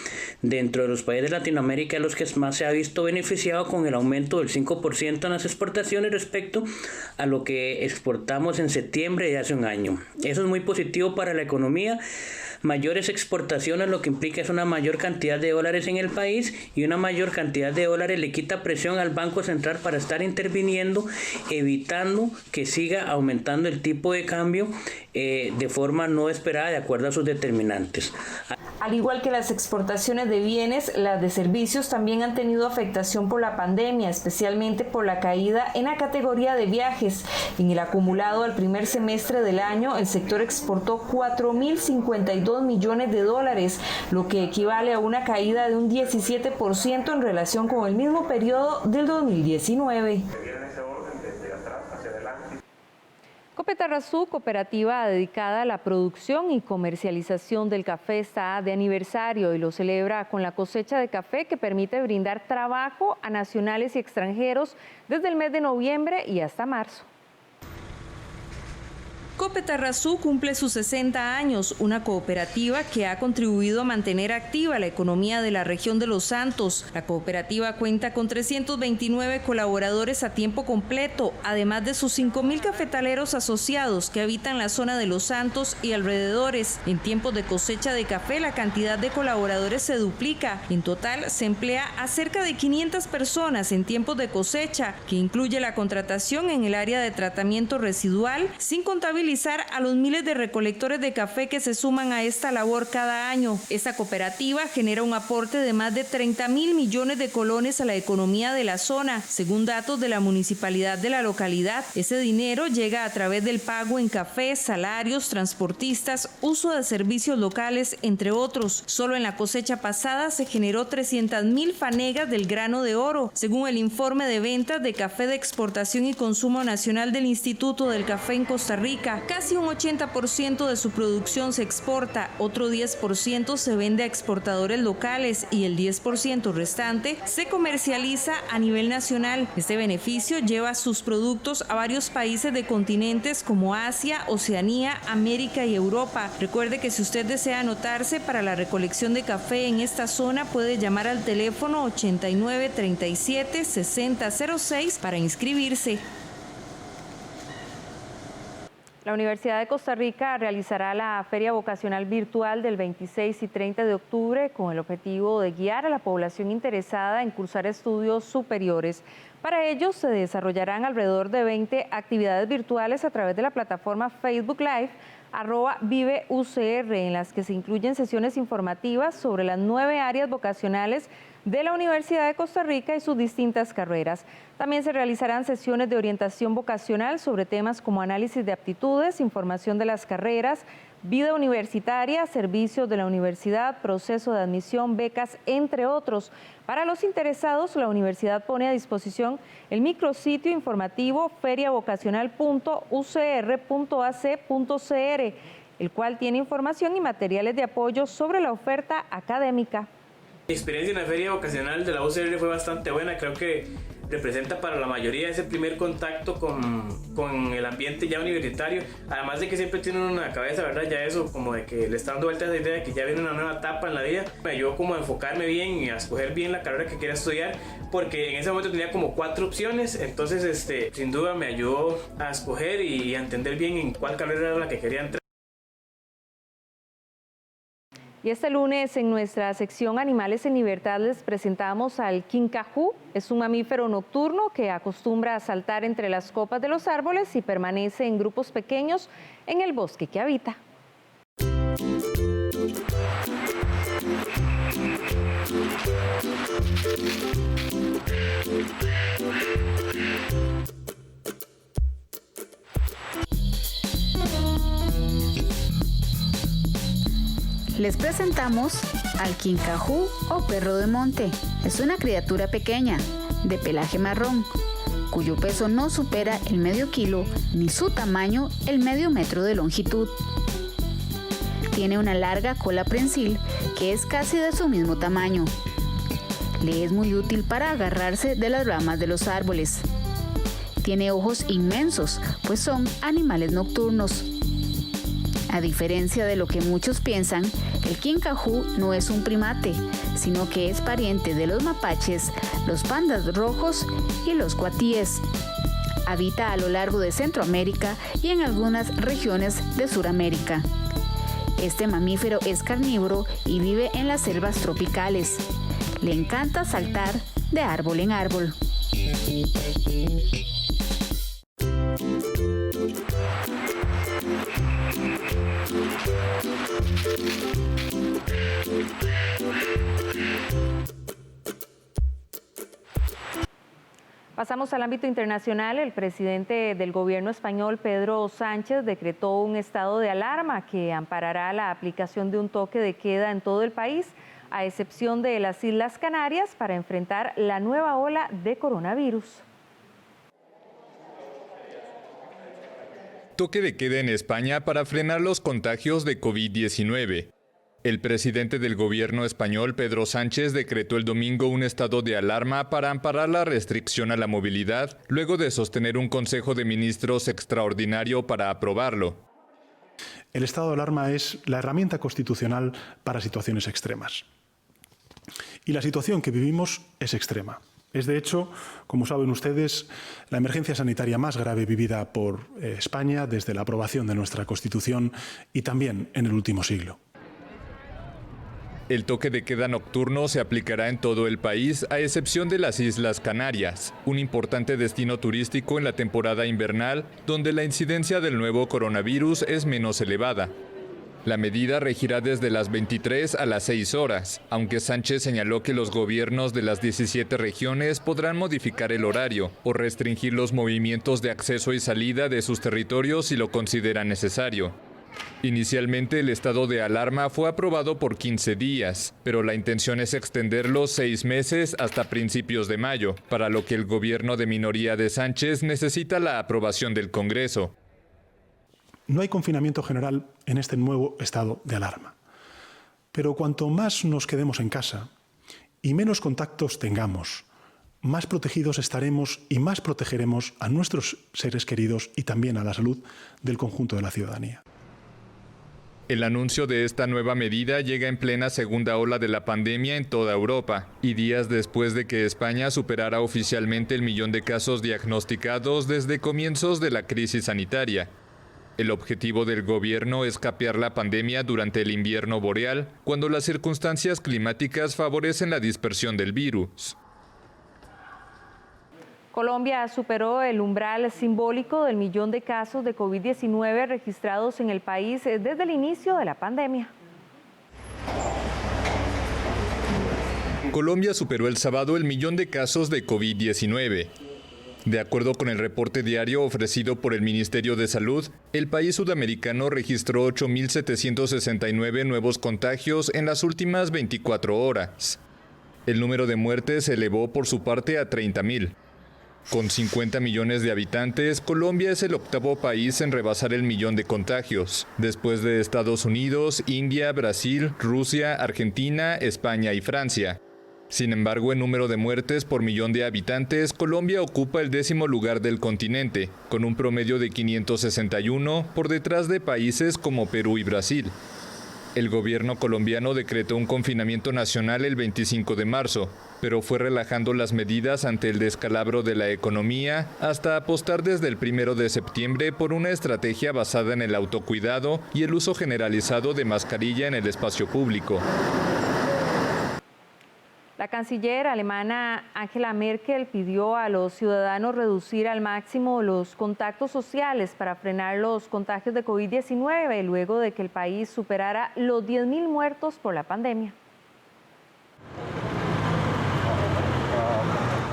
dentro de los países de Latinoamérica, los que más se ha visto beneficiado con el aumento del 5% en las exportaciones respecto a lo que exportamos en septiembre de hace un año. Eso es muy positivo para la economía. Mayores exportaciones lo que implica es una mayor cantidad de dólares en el país, y una mayor cantidad de dólares le quita presión al Banco Central para estar interviniendo, evitando que siga aumentando el tipo de cambio de forma no esperada de acuerdo a sus determinantes. Al igual que las exportaciones de bienes, las de servicios también han tenido afectación por la pandemia, especialmente por la caída en la categoría de viajes. En el acumulado al primer semestre del año, el sector exportó $4.052 millones, lo que equivale a una caída de un 17% en relación con el mismo periodo del 2019. Copetarrazú, cooperativa dedicada a la producción y comercialización del café, está de aniversario y lo celebra con la cosecha de café que permite brindar trabajo a nacionales y extranjeros desde el mes de noviembre y hasta marzo. Copetarrazú cumple sus 60 años, una cooperativa que ha contribuido a mantener activa la economía de la región de Los Santos. La cooperativa cuenta con 329 colaboradores a tiempo completo, además de sus 5.000 cafetaleros asociados que habitan la zona de Los Santos y alrededores. En tiempos de cosecha de café, la cantidad de colaboradores se duplica. En total, se emplea a cerca de 500 personas en tiempos de cosecha, que incluye la contratación en el área de tratamiento residual, sin contabilizar a los miles de recolectores de café que se suman a esta labor cada año. Esta cooperativa genera un aporte de más de 30.000 millones de colones a la economía de la zona. Según datos de la municipalidad de la localidad, ese dinero llega a través del pago en café, salarios, transportistas, uso de servicios locales, entre otros. Solo en la cosecha pasada se generó 300.000 fanegas del grano de oro, según el informe de ventas de café de exportación y consumo nacional del Instituto del Café en Costa Rica. Casi un 80% de su producción se exporta, otro 10% se vende a exportadores locales y el 10% restante se comercializa a nivel nacional. Este beneficio lleva sus productos a varios países de continentes como Asia, Oceanía, América y Europa. Recuerde que si usted desea anotarse para la recolección de café en esta zona, puede llamar al teléfono 8937-6006 para inscribirse. La Universidad de Costa Rica realizará la Feria Vocacional Virtual del 26 y 30 de octubre con el objetivo de guiar a la población interesada en cursar estudios superiores. Para ello se desarrollarán alrededor de 20 actividades virtuales a través de la plataforma Facebook Live @ViveUCR, en las que se incluyen sesiones informativas sobre las 9 áreas vocacionales de la Universidad de Costa Rica y sus distintas carreras. También se realizarán sesiones de orientación vocacional sobre temas como análisis de aptitudes, información de las carreras, vida universitaria, servicios de la universidad, proceso de admisión, becas, entre otros. Para los interesados, la universidad pone a disposición el micrositio informativo feriavocacional.ucr.ac.cr, el cual tiene información y materiales de apoyo sobre la oferta académica. Mi experiencia en la feria vocacional de la UCR fue bastante buena. Creo que representa para la mayoría ese primer contacto con el ambiente ya universitario, además de que siempre tienen una cabeza, ¿verdad? Ya eso, como de que le está dando vuelta a esa idea de que ya viene una nueva etapa en la vida. Me ayudó como a enfocarme bien y a escoger bien la carrera que quería estudiar, porque en ese momento tenía como 4 opciones, entonces sin duda me ayudó a escoger y a entender bien en cuál carrera era la que quería entrar. Y este lunes en nuestra sección Animales en Libertad les presentamos al quincajú. Es un mamífero nocturno que acostumbra a saltar entre las copas de los árboles y permanece en grupos pequeños en el bosque que habita. Les presentamos al quincajú o perro de monte. Es una criatura pequeña, de pelaje marrón, cuyo peso no supera el medio kilo, ni su tamaño el medio metro de longitud. Tiene una larga cola prensil que es casi de su mismo tamaño. Le es muy útil para agarrarse de las ramas de los árboles. Tiene ojos inmensos, pues son animales nocturnos. A diferencia de lo que muchos piensan, el quincajú no es un primate, sino que es pariente de los mapaches, los pandas rojos y los cuatíes. Habita a lo largo de Centroamérica y en algunas regiones de Suramérica. Este mamífero es carnívoro y vive en las selvas tropicales. Le encanta saltar de árbol en árbol. Pasamos al ámbito internacional. El presidente del gobierno español, Pedro Sánchez, decretó un estado de alarma que amparará la aplicación de un toque de queda en todo el país, a excepción de las Islas Canarias, para enfrentar la nueva ola de coronavirus. Toque de queda en España para frenar los contagios de COVID-19. El presidente del gobierno español, Pedro Sánchez, decretó el domingo un estado de alarma para amparar la restricción a la movilidad, luego de sostener un Consejo de Ministros extraordinario para aprobarlo. El estado de alarma es la herramienta constitucional para situaciones extremas. Y la situación que vivimos es extrema. Es, de hecho, como saben ustedes, la emergencia sanitaria más grave vivida por España desde la aprobación de nuestra Constitución y también en el último siglo. El toque de queda nocturno se aplicará en todo el país, a excepción de las Islas Canarias, un importante destino turístico en la temporada invernal, donde la incidencia del nuevo coronavirus es menos elevada. La medida regirá desde las 23 a las 6 horas, aunque Sánchez señaló que los gobiernos de las 17 regiones podrán modificar el horario o restringir los movimientos de acceso y salida de sus territorios si lo consideran necesario. Inicialmente el estado de alarma fue aprobado por 15 días, pero la intención es extenderlo 6 meses hasta principios de mayo, para lo que el gobierno de minoría de Sánchez necesita la aprobación del Congreso. No hay confinamiento general en este nuevo estado de alarma. Pero cuanto más nos quedemos en casa y menos contactos tengamos, más protegidos estaremos y más protegeremos a nuestros seres queridos y también a la salud del conjunto de la ciudadanía. El anuncio de esta nueva medida llega en plena segunda ola de la pandemia en toda Europa y días después de que España superara oficialmente el 1 millón de casos diagnosticados desde comienzos de la crisis sanitaria. El objetivo del gobierno es capear la pandemia durante el invierno boreal, cuando las circunstancias climáticas favorecen la dispersión del virus. Colombia superó el umbral simbólico del 1 millón de casos de COVID-19 registrados en el país desde el inicio de la pandemia. Colombia superó el sábado el 1 millón de casos de COVID-19. De acuerdo con el reporte diario ofrecido por el Ministerio de Salud, el país sudamericano registró 8.769 nuevos contagios en las últimas 24 horas. El número de muertes se elevó por su parte a 30.000. Con 50 millones de habitantes, Colombia es el octavo país en rebasar el 1 millón de contagios, después de Estados Unidos, India, Brasil, Rusia, Argentina, España y Francia. Sin embargo, en número de muertes por 1 millón de habitantes, Colombia ocupa el 10º lugar del continente, con un promedio de 561, por detrás de países como Perú y Brasil. El gobierno colombiano decretó un confinamiento nacional el 25 de marzo, pero fue relajando las medidas ante el descalabro de la economía hasta apostar desde el 1 de septiembre por una estrategia basada en el autocuidado y el uso generalizado de mascarilla en el espacio público. La canciller alemana Angela Merkel pidió a los ciudadanos reducir al máximo los contactos sociales para frenar los contagios de COVID-19 luego de que el país superara los 10.000 muertos por la pandemia.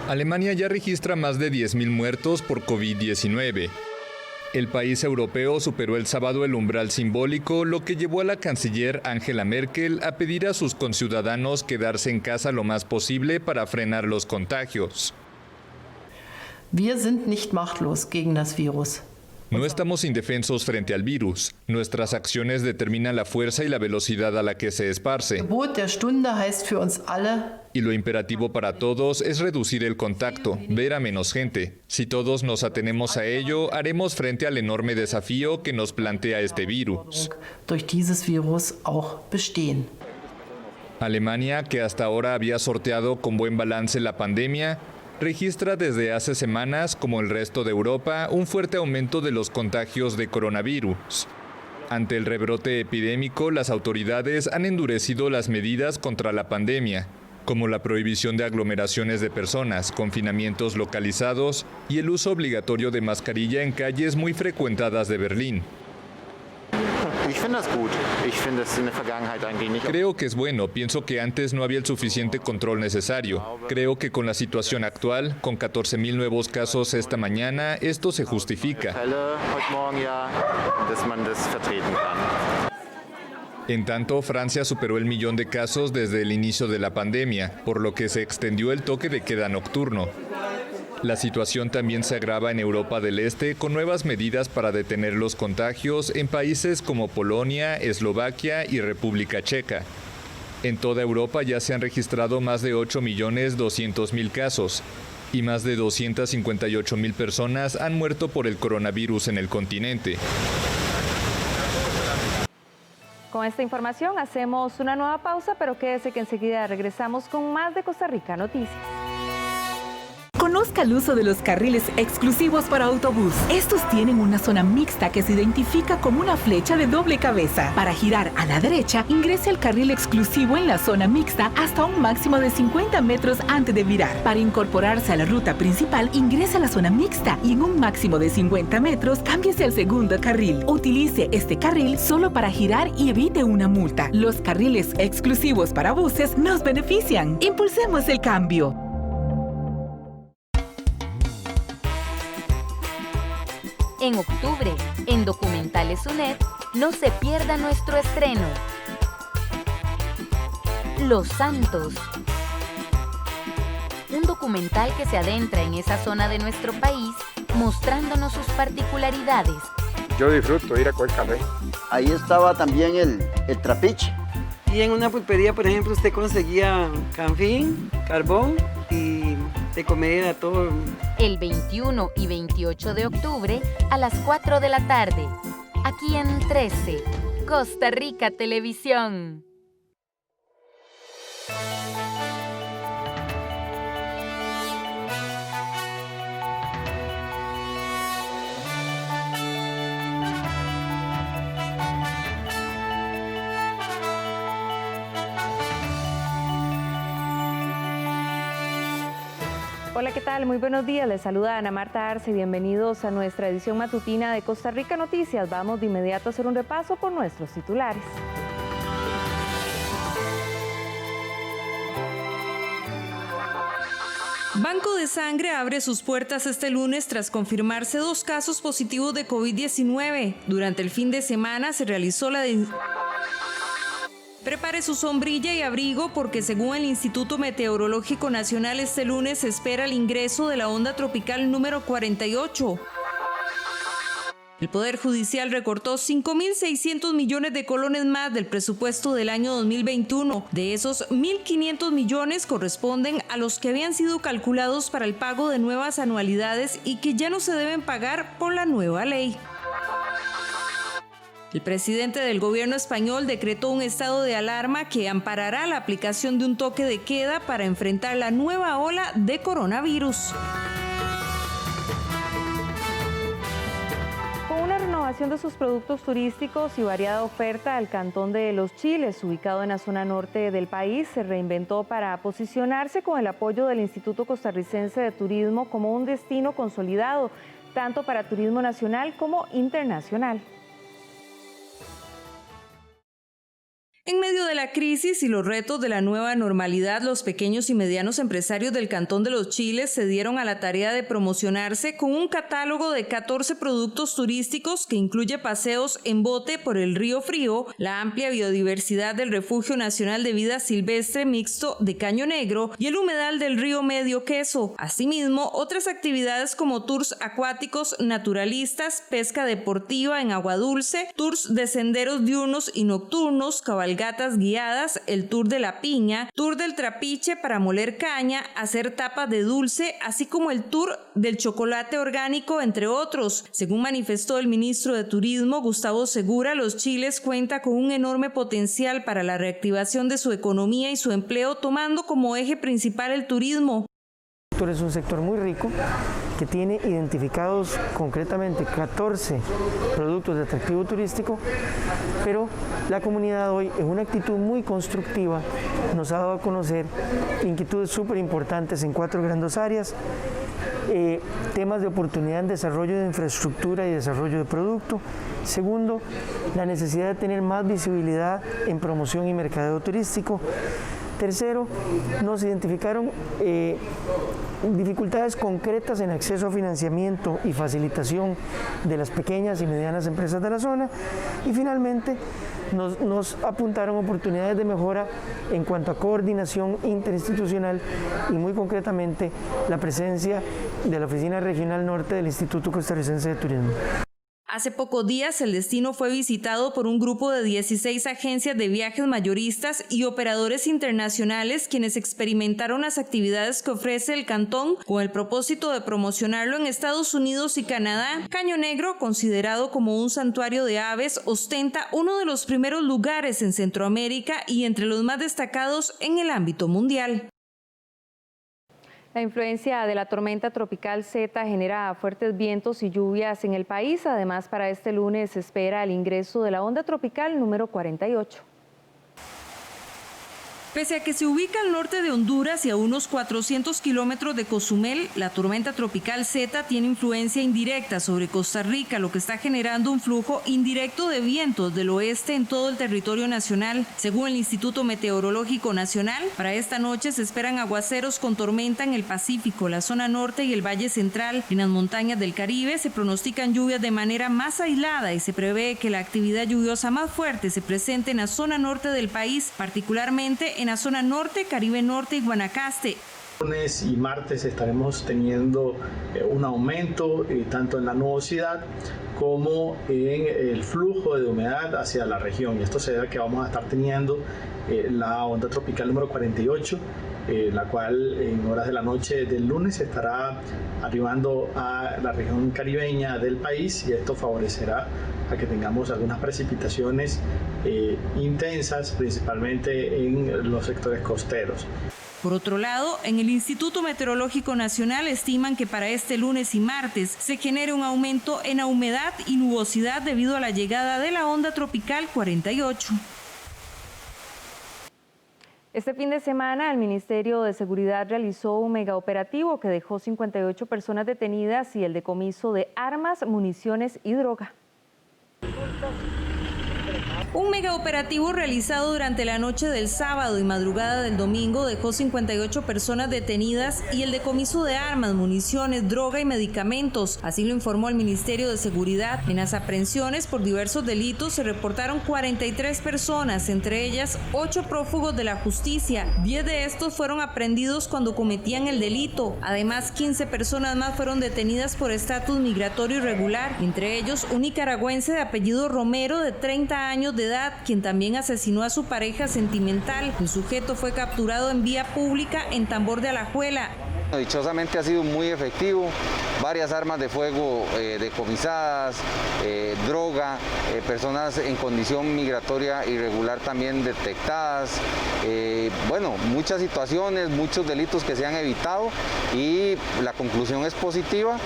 Alemania ya registra más de 10.000 muertos por COVID-19. El país europeo superó el sábado el umbral simbólico, lo que llevó a la canciller Angela Merkel a pedir a sus conciudadanos quedarse en casa lo más posible para frenar los contagios. Wir sind nicht machtlos gegen das Virus. No estamos indefensos frente al virus. Nuestras acciones determinan la fuerza y la velocidad a la que se esparce. Gebot der Stunde heißt für uns alle. Y lo imperativo para todos es reducir el contacto, ver a menos gente. Si todos nos atenemos a ello, haremos frente al enorme desafío que nos plantea este virus. Durch dieses Virus auch bestehen. Alemania, que hasta ahora había sorteado con buen balance la pandemia, registra desde hace semanas, como el resto de Europa, un fuerte aumento de los contagios de coronavirus. Ante el rebrote epidémico, las autoridades han endurecido las medidas contra la pandemia, como la prohibición de aglomeraciones de personas, confinamientos localizados y el uso obligatorio de mascarilla en calles muy frecuentadas de Berlín. Creo que es bueno. Pienso que antes no había el suficiente control necesario. Creo que con la situación actual, con 14.000 nuevos casos esta mañana, esto se justifica. En tanto, Francia superó el 1.000.000 de casos desde el inicio de la pandemia, por lo que se extendió el toque de queda nocturno. La situación también se agrava en Europa del Este con nuevas medidas para detener los contagios en países como Polonia, Eslovaquia y República Checa. En toda Europa ya se han registrado más de 8.200.000 casos y más de 258.000 personas han muerto por el coronavirus en el continente. Con esta información hacemos una nueva pausa, pero quédese que enseguida regresamos con más de Costa Rica Noticias. Conozca el uso de los carriles exclusivos para autobús. Estos tienen una zona mixta que se identifica como una flecha de doble cabeza. Para girar a la derecha, ingrese al carril exclusivo en la zona mixta hasta un máximo de 50 metros antes de virar. Para incorporarse a la ruta principal, ingrese a la zona mixta y en un máximo de 50 metros, cámbiese al segundo carril. Utilice este carril solo para girar y evite una multa. Los carriles exclusivos para buses nos benefician. Impulsemos el cambio. En octubre, en Documentales UNED, no se pierda nuestro estreno. Los Santos. Un documental que se adentra en esa zona de nuestro país, mostrándonos sus particularidades. Yo disfruto ir a cualquier café. Ahí estaba también el trapiche. Y en una pulpería, por ejemplo, usted conseguía canfín, carbón y de comer todo. El 21 y 28 de octubre a las 4 de la tarde, aquí en 13, Costa Rica Televisión. Hola, ¿qué tal? Muy buenos días. Les saluda Ana Marta Arce. Bienvenidos a nuestra edición matutina de Costa Rica Noticias. Vamos de inmediato a hacer un repaso por nuestros titulares. Banco de Sangre abre sus puertas este lunes tras confirmarse 2 casos positivos de COVID-19. Durante el fin de semana se realizó la Prepare su sombrilla y abrigo porque según el Instituto Meteorológico Nacional este lunes se espera el ingreso de la onda tropical número 48. El Poder Judicial recortó 5.600 millones de colones más del presupuesto del año 2021. De esos, 1.500 millones corresponden a los que habían sido calculados para el pago de nuevas anualidades y que ya no se deben pagar por la nueva ley. El presidente del gobierno español decretó un estado de alarma que amparará la aplicación de un toque de queda para enfrentar la nueva ola de coronavirus. De sus productos turísticos y variada oferta, el Cantón de Los Chiles, ubicado en la zona norte del país, se reinventó para posicionarse con el apoyo del Instituto Costarricense de Turismo como un destino consolidado, tanto para turismo nacional como internacional. En medio de la crisis y los retos de la nueva normalidad, los pequeños y medianos empresarios del Cantón de Los Chiles se dieron a la tarea de promocionarse con un catálogo de 14 productos turísticos que incluye paseos en bote por el Río Frío, la amplia biodiversidad del Refugio Nacional de Vida Silvestre Mixto de Caño Negro y el humedal del Río Medio Queso. Asimismo, otras actividades como tours acuáticos naturalistas, pesca deportiva en agua dulce, tours de senderos diurnos y nocturnos, cabalgatas guiadas, el tour de la piña, tour del trapiche para moler caña, hacer tapas de dulce, así como el tour del chocolate orgánico, entre otros. Según manifestó el ministro de Turismo, Gustavo Segura, Los Chiles cuenta con un enorme potencial para la reactivación de su economía y su empleo, tomando como eje principal el turismo. Es un sector muy rico que tiene identificados concretamente 14 productos de atractivo turístico, pero la comunidad hoy, en una actitud muy constructiva, nos ha dado a conocer inquietudes súper importantes en 4 grandes áreas, temas de oportunidad en desarrollo de infraestructura y desarrollo de producto. Segundo, la necesidad de tener más visibilidad en promoción y mercadeo turístico. Tercero, nos identificaron dificultades concretas en acceso a financiamiento y facilitación de las pequeñas y medianas empresas de la zona. Y finalmente, nos apuntaron oportunidades de mejora en cuanto a coordinación interinstitucional y muy concretamente la presencia de la Oficina Regional Norte del Instituto Costarricense de Turismo. Hace pocos días el destino fue visitado por un grupo de 16 agencias de viajes mayoristas y operadores internacionales quienes experimentaron las actividades que ofrece el cantón con el propósito de promocionarlo en Estados Unidos y Canadá. Caño Negro, considerado como un santuario de aves, ostenta uno de los primeros lugares en Centroamérica y entre los más destacados en el ámbito mundial. La influencia de la tormenta tropical Zeta genera fuertes vientos y lluvias en el país. Además, para este lunes se espera el ingreso de la onda tropical número 48. Pese a que se ubica al norte de Honduras y a unos 400 kilómetros de Cozumel, la tormenta tropical Zeta tiene influencia indirecta sobre Costa Rica, lo que está generando un flujo indirecto de vientos del oeste en todo el territorio nacional. Según el Instituto Meteorológico Nacional, para esta noche se esperan aguaceros con tormenta en el Pacífico, la zona norte y el Valle Central. En las montañas del Caribe se pronostican lluvias de manera más aislada y se prevé que la actividad lluviosa más fuerte se presente en la zona norte del país, particularmente en la zona norte, Caribe Norte y Guanacaste. Lunes y martes estaremos teniendo un aumento tanto en la nubosidad como en el flujo de humedad hacia la región. Y esto se debe a que vamos a estar teniendo la onda tropical número 48, la cual en horas de la noche del lunes estará arribando a la región caribeña del país y esto favorecerá a que tengamos algunas precipitaciones intensas, principalmente en los sectores costeros. Por otro lado, en el Instituto Meteorológico Nacional estiman que para este lunes y martes se genere un aumento en la humedad y nubosidad debido a la llegada de la onda tropical 48. Este fin de semana, el Ministerio de Seguridad realizó un megaoperativo que dejó 58 personas detenidas y el decomiso de armas, municiones y droga. Un megaoperativo realizado durante la noche del sábado y madrugada del domingo dejó 58 personas detenidas y el decomiso de armas, municiones, droga y medicamentos. Así lo informó el Ministerio de Seguridad. En las aprehensiones por diversos delitos se reportaron 43 personas, entre ellas 8 prófugos de la justicia. 10 de estos fueron aprehendidos cuando cometían el delito. Además, 15 personas más fueron detenidas por estatus migratorio irregular, entre ellos un nicaragüense de apellido Romero de 30 años de edad, quien también asesinó a su pareja sentimental. El sujeto fue capturado en vía pública en Tambor de Alajuela. Dichosamente ha sido muy efectivo, varias armas de fuego decomisadas, droga, personas en condición migratoria irregular también detectadas, bueno, muchas situaciones, muchos delitos que se han evitado y la conclusión es positiva.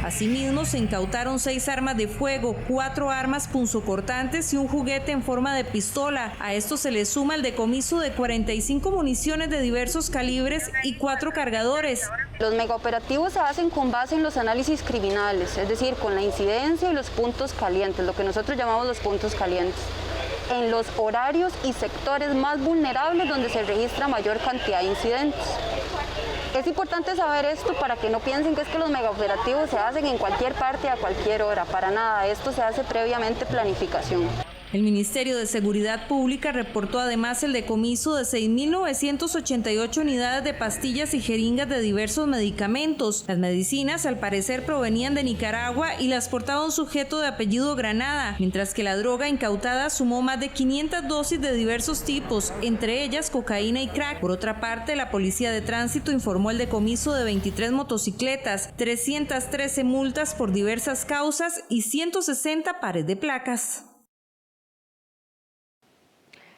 Asimismo, se incautaron 6 armas de fuego, 4 armas punzocortantes y un juguete en forma de pistola. A esto se le suma el decomiso de 45 municiones de diversos calibres y 4 cargadores. Los megaoperativos se hacen con base en los análisis criminales, es decir, con la incidencia y los puntos calientes, lo que nosotros llamamos los puntos calientes, en los horarios y sectores más vulnerables donde se registra mayor cantidad de incidentes. Es importante saber esto para que no piensen que es que los megaoperativos se hacen en cualquier parte a cualquier hora, para nada, esto se hace previamente planificación. El Ministerio de Seguridad Pública reportó además el decomiso de 6.988 unidades de pastillas y jeringas de diversos medicamentos. Las medicinas al parecer provenían de Nicaragua y las portaba un sujeto de apellido Granada, mientras que la droga incautada sumó más de 500 dosis de diversos tipos, entre ellas cocaína y crack. Por otra parte, la Policía de Tránsito informó el decomiso de 23 motocicletas, 313 multas por diversas causas y 160 pares de placas.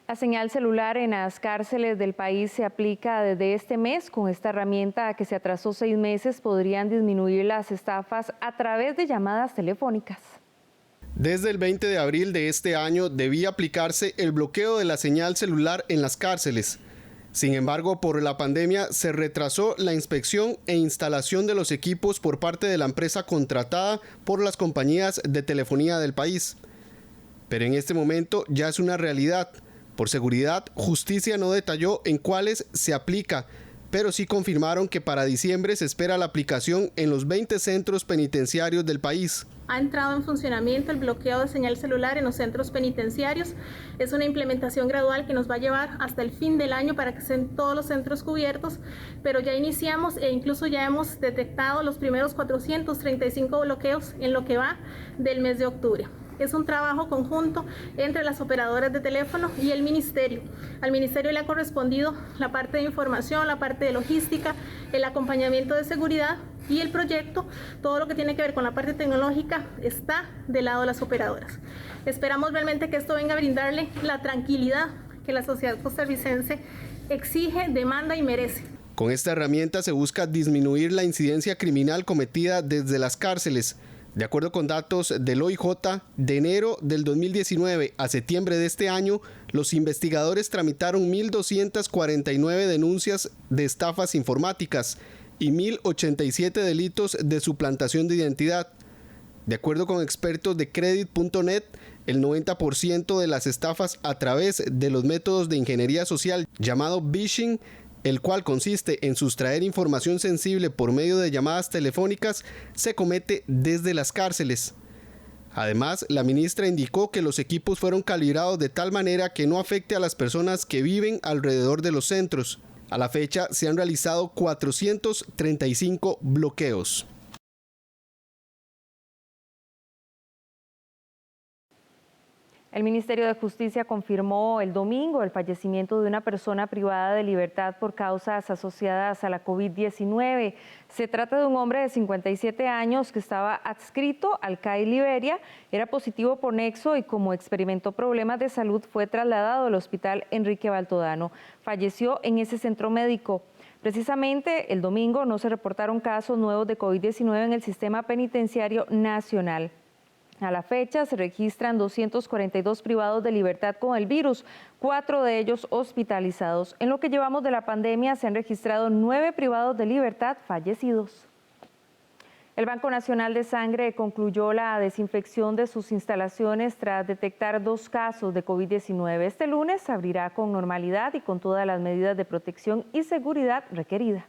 La señal celular en las cárceles del país se aplica desde este mes. Con esta herramienta que se atrasó 6 meses, podrían disminuir las estafas a través de llamadas telefónicas. Desde el 20 de abril de este año debía aplicarse el bloqueo de la señal celular en las cárceles. Sin embargo, por la pandemia se retrasó la inspección e instalación de los equipos por parte de la empresa contratada por las compañías de telefonía del país. Pero en este momento ya es una realidad. Por seguridad, Justicia no detalló en cuáles se aplica, pero sí confirmaron que para diciembre se espera la aplicación en los 20 centros penitenciarios del país. Ha entrado en funcionamiento el bloqueo de señal celular en los centros penitenciarios. Es una implementación gradual que nos va a llevar hasta el fin del año para que estén todos los centros cubiertos, pero ya iniciamos e incluso ya hemos detectado los primeros 435 bloqueos en lo que va del mes de octubre. Es un trabajo conjunto entre las operadoras de teléfono y el ministerio. Al ministerio le ha correspondido la parte de información, la parte de logística, el acompañamiento de seguridad y el proyecto, todo lo que tiene que ver con la parte tecnológica está del lado de las operadoras. Esperamos realmente que esto venga a brindarle la tranquilidad que la sociedad costarricense exige, demanda y merece. Con esta herramienta se busca disminuir la incidencia criminal cometida desde las cárceles. De acuerdo con datos del OIJ, de enero del 2019 a septiembre de este año, los investigadores tramitaron 1.249 denuncias de estafas informáticas y 1.087 delitos de suplantación de identidad. De acuerdo con expertos de Credit.net, el 90% de las estafas a través de los métodos de ingeniería social llamado phishing, el cual consiste en sustraer información sensible por medio de llamadas telefónicas, se comete desde las cárceles. Además, la ministra indicó que los equipos fueron calibrados de tal manera que no afecte a las personas que viven alrededor de los centros. A la fecha se han realizado 435 bloqueos. El Ministerio de Justicia confirmó el domingo el fallecimiento de una persona privada de libertad por causas asociadas a la COVID-19. Se trata de un hombre de 57 años que estaba adscrito al CAI Liberia, era positivo por nexo y como experimentó problemas de salud fue trasladado al Hospital Enrique Baltodano. Falleció en ese centro médico. Precisamente el domingo no se reportaron casos nuevos de COVID-19 en el sistema penitenciario nacional. A la fecha se registran 242 privados de libertad con el virus, 4 de ellos hospitalizados. En lo que llevamos de la pandemia se han registrado 9 privados de libertad fallecidos. El Banco Nacional de Sangre concluyó la desinfección de sus instalaciones tras detectar 2 casos de COVID-19. Este lunes abrirá con normalidad y con todas las medidas de protección y seguridad requeridas.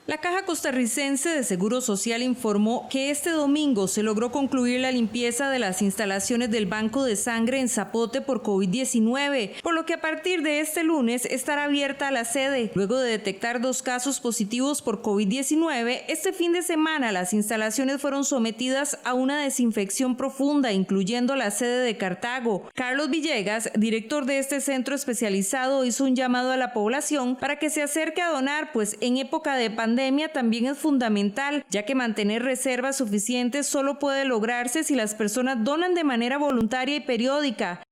La Caja Costarricense de Seguro Social informó que este domingo se logró concluir la limpieza de las instalaciones del Banco de Sangre en Zapote por COVID-19, por lo que a partir de este lunes estará abierta la sede. Luego de detectar 2 casos positivos por COVID-19, este fin de semana las instalaciones fueron sometidas a una desinfección profunda, incluyendo la sede de Cartago. Carlos Villegas, director de este centro especializado, hizo un llamado a la población para que se acerque a donar, pues en época de pandemia también es fundamental, ya que mantener reservas suficientes solo puede lograrse si las personas donan de manera voluntaria y periódica.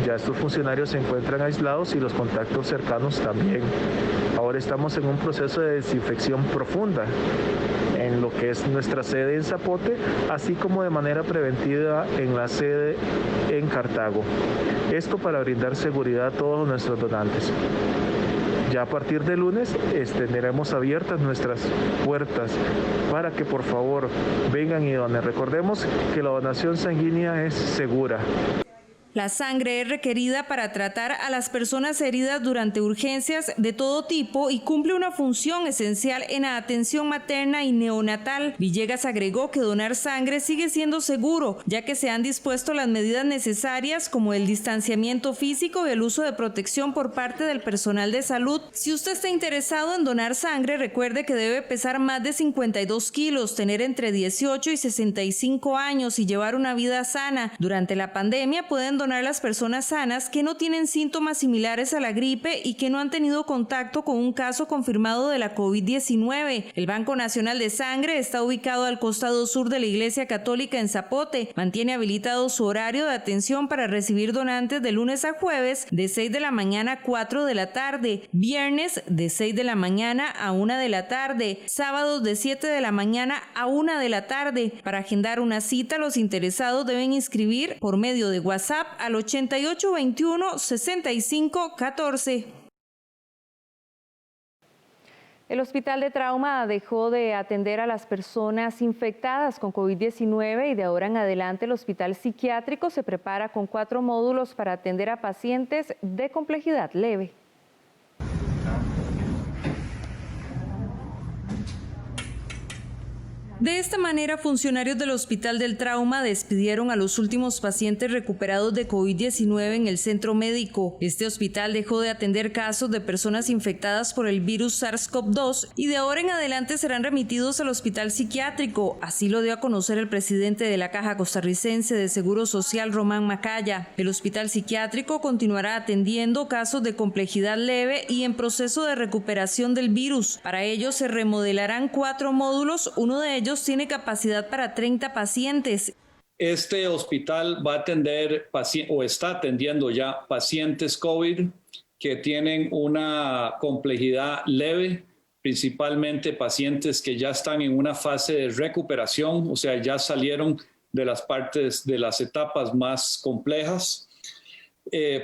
Ya estos funcionarios se encuentran aislados y los contactos cercanos también. Ahora estamos en un proceso de desinfección profunda en lo que es nuestra sede en Zapote, así como de manera preventiva en la sede en Cartago. Esto para brindar seguridad a todos nuestros donantes. Ya a partir de lunes tendremos abiertas nuestras puertas para que por favor vengan y donen. Recordemos que la donación sanguínea es segura. La sangre es requerida para tratar a las personas heridas durante urgencias de todo tipo y cumple una función esencial en la atención materna y neonatal. Villegas agregó que donar sangre sigue siendo seguro, ya que se han dispuesto las medidas necesarias como el distanciamiento físico y el uso de protección por parte del personal de salud. Si usted está interesado en donar sangre, recuerde que debe pesar más de 52 kilos, tener entre 18 y 65 años y llevar una vida sana. Durante la pandemia pueden donar las personas sanas que no tienen síntomas similares a la gripe y que no han tenido contacto con un caso confirmado de la COVID-19. El Banco Nacional de Sangre está ubicado al costado sur de la Iglesia Católica en Zapote. Mantiene habilitado su horario de atención para recibir donantes de lunes a jueves de 6 de la mañana a 4 de la tarde, viernes de 6 de la mañana a 1 de la tarde, sábados de 7 de la mañana a 1 de la tarde. Para agendar una cita, los interesados deben inscribir por medio de WhatsApp al 8821-6514. El Hospital de Trauma dejó de atender a las personas infectadas con COVID-19 y de ahora en adelante el Hospital Psiquiátrico se prepara con 4 módulos para atender a pacientes de complejidad leve. De esta manera, funcionarios del Hospital del Trauma despidieron a los últimos pacientes recuperados de COVID-19 en el centro médico. Este hospital dejó de atender casos de personas infectadas por el virus SARS-CoV-2 y de ahora en adelante serán remitidos al Hospital Psiquiátrico. Así lo dio a conocer el presidente de la Caja Costarricense de Seguro Social, Román Macaya. El Hospital Psiquiátrico continuará atendiendo casos de complejidad leve y en proceso de recuperación del virus. Para ello se remodelarán 4 módulos, uno de ellos tiene capacidad para 30 pacientes. Este hospital va a atender o está atendiendo ya pacientes COVID que tienen una complejidad leve, principalmente pacientes que ya están en una fase de recuperación, o sea, ya salieron de las etapas más complejas.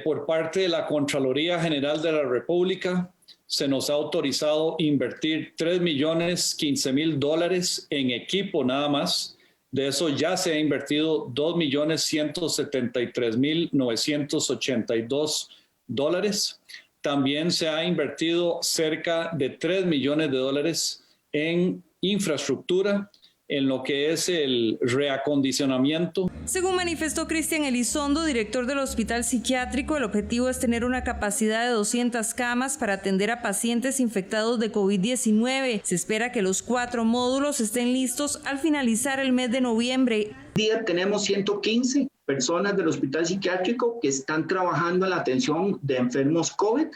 Por parte de la Contraloría General de la República, se nos ha autorizado invertir $3.015.000 en equipo nada más. De eso ya se ha invertido $2.173.982. También se ha invertido cerca de $3 millones en infraestructura, en lo que es el reacondicionamiento. Según manifestó Cristian Elizondo, director del Hospital Psiquiátrico, el objetivo es tener una capacidad de 200 camas para atender a pacientes infectados de COVID-19. Se espera que los 4 módulos estén listos al finalizar el mes de noviembre. Hoy día tenemos 115 personas del Hospital Psiquiátrico que están trabajando en la atención de enfermos COVID.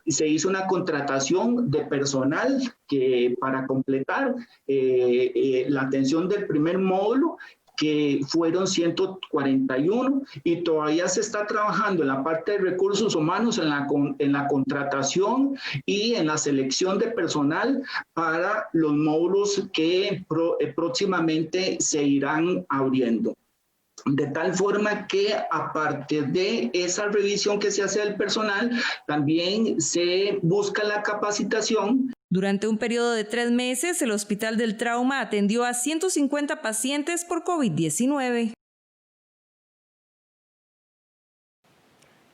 Se hizo una contratación de personal para completar la atención del primer módulo, que fueron 141, y todavía se está trabajando en la parte de recursos humanos, en la contratación y en la selección de personal para los módulos que próximamente se irán abriendo. De tal forma que a partir de esa revisión que se hace del personal, también se busca la capacitación. Durante un periodo de 3 meses, el Hospital del Trauma atendió a 150 pacientes por COVID-19.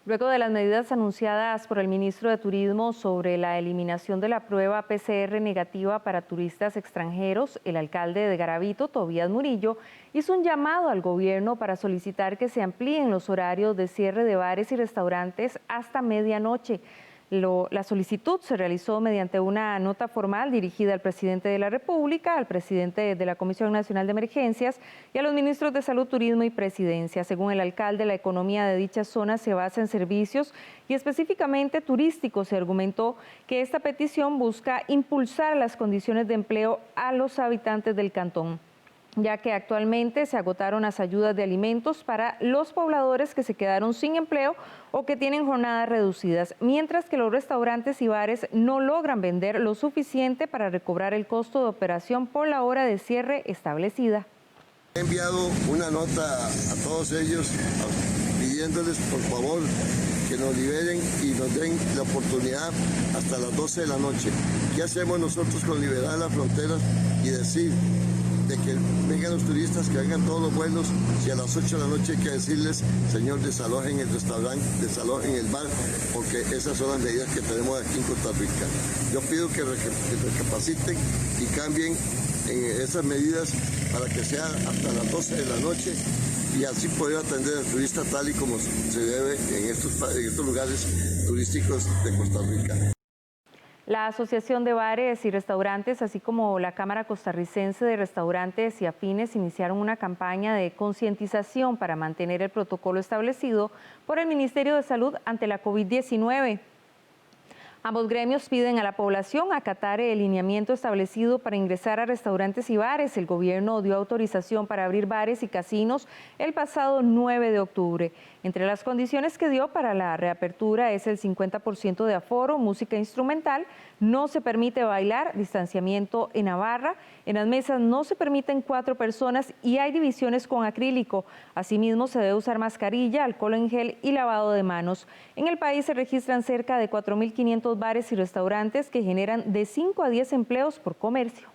Luego de las medidas anunciadas por el ministro de Turismo sobre la eliminación de la prueba PCR negativa para turistas extranjeros, el alcalde de Garavito, Tobías Murillo, hizo un llamado al gobierno para solicitar que se amplíen los horarios de cierre de bares y restaurantes hasta medianoche. La solicitud se realizó mediante una nota formal dirigida al presidente de la República, al presidente de la Comisión Nacional de Emergencias y a los ministros de Salud, Turismo y Presidencia. Según el alcalde, la economía de dicha zona se basa en servicios y específicamente turísticos. Se argumentó que esta petición busca impulsar las condiciones de empleo a los habitantes del cantón, ya que actualmente se agotaron las ayudas de alimentos para los pobladores que se quedaron sin empleo o que tienen jornadas reducidas, mientras que los restaurantes y bares no logran vender lo suficiente para recobrar el costo de operación por la hora de cierre establecida. He enviado una nota a todos ellos pidiéndoles por favor que nos liberen y nos den la oportunidad hasta las 12 de la noche. ¿Qué hacemos nosotros con liberar las fronteras y decir de que vengan los turistas, que vengan todos los vuelos, si a las 8 de la noche hay que decirles, señor, desalojen el restaurante, desalojen el bar, porque esas son las medidas que tenemos aquí en Costa Rica. Yo pido que recapaciten y cambien esas medidas para que sea hasta las 12 de la noche y así poder atender al turista tal y como se debe en estos lugares turísticos de Costa Rica. La Asociación de Bares y Restaurantes, así como la Cámara Costarricense de Restaurantes y Afines, iniciaron una campaña de concientización para mantener el protocolo establecido por el Ministerio de Salud ante la COVID-19. Ambos gremios piden a la población acatar el lineamiento establecido para ingresar a restaurantes y bares. El gobierno dio autorización para abrir bares y casinos el pasado 9 de octubre. Entre las condiciones que dio para la reapertura es el 50% de aforo, música instrumental, no se permite bailar, distanciamiento en la barra, en las mesas no se permiten 4 personas y hay divisiones con acrílico. Asimismo, se debe usar mascarilla, alcohol en gel y lavado de manos. En el país se registran cerca de 4.500 bares y restaurantes que generan de 5 a 10 empleos por comercio.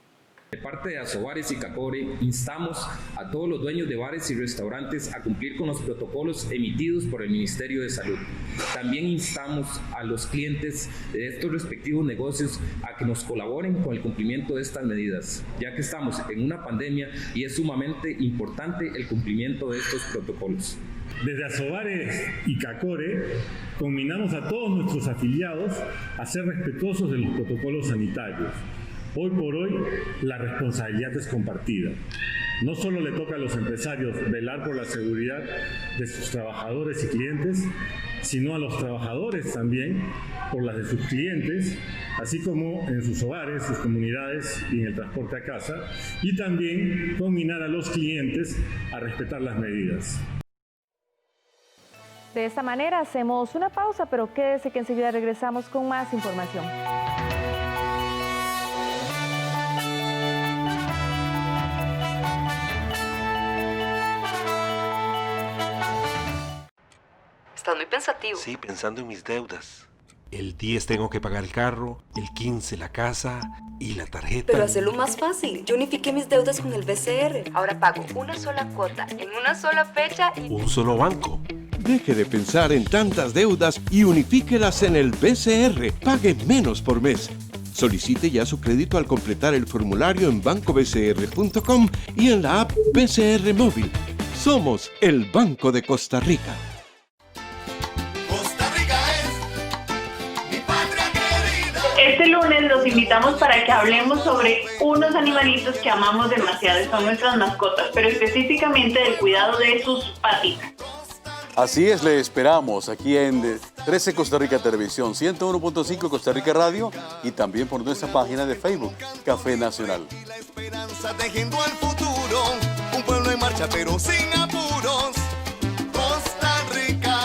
De parte de Asobares y Cacore, instamos a todos los dueños de bares y restaurantes a cumplir con los protocolos emitidos por el Ministerio de Salud. También instamos a los clientes de estos respectivos negocios a que nos colaboren con el cumplimiento de estas medidas, ya que estamos en una pandemia y es sumamente importante el cumplimiento de estos protocolos. Desde Asobares y Cacore, combinamos a todos nuestros afiliados a ser respetuosos de los protocolos sanitarios. Hoy por hoy, la responsabilidad es compartida. No solo le toca a los empresarios velar por la seguridad de sus trabajadores y clientes, sino a los trabajadores también por las de sus clientes, así como en sus hogares, sus comunidades y en el transporte a casa, y también combinar a los clientes a respetar las medidas. De esta manera hacemos una pausa, pero quédese que enseguida regresamos con más información. Estás muy pensativo. Sí, pensando en mis deudas. El 10 tengo que pagar el carro, el 15 la casa y la tarjeta. Pero hazlo más fácil. Yo unifiqué mis deudas con el BCR. Ahora pago una sola cuota en una sola fecha y... Un solo banco. Deje de pensar en tantas deudas y unifíquelas en el BCR. Pague menos por mes. Solicite ya su crédito al completar el formulario en bancobcr.com y en la app BCR Móvil. Somos el Banco de Costa Rica. Este lunes los invitamos para que hablemos sobre unos animalitos que amamos demasiado, son nuestras mascotas, pero específicamente del cuidado de sus patitas. Así es, le esperamos aquí en 13 Costa Rica Televisión, 101.5 Costa Rica Radio y también por nuestra página de Facebook, Café Nacional. La esperanza tejiendo al futuro, un pueblo en marcha pero sin apuros, Costa Rica.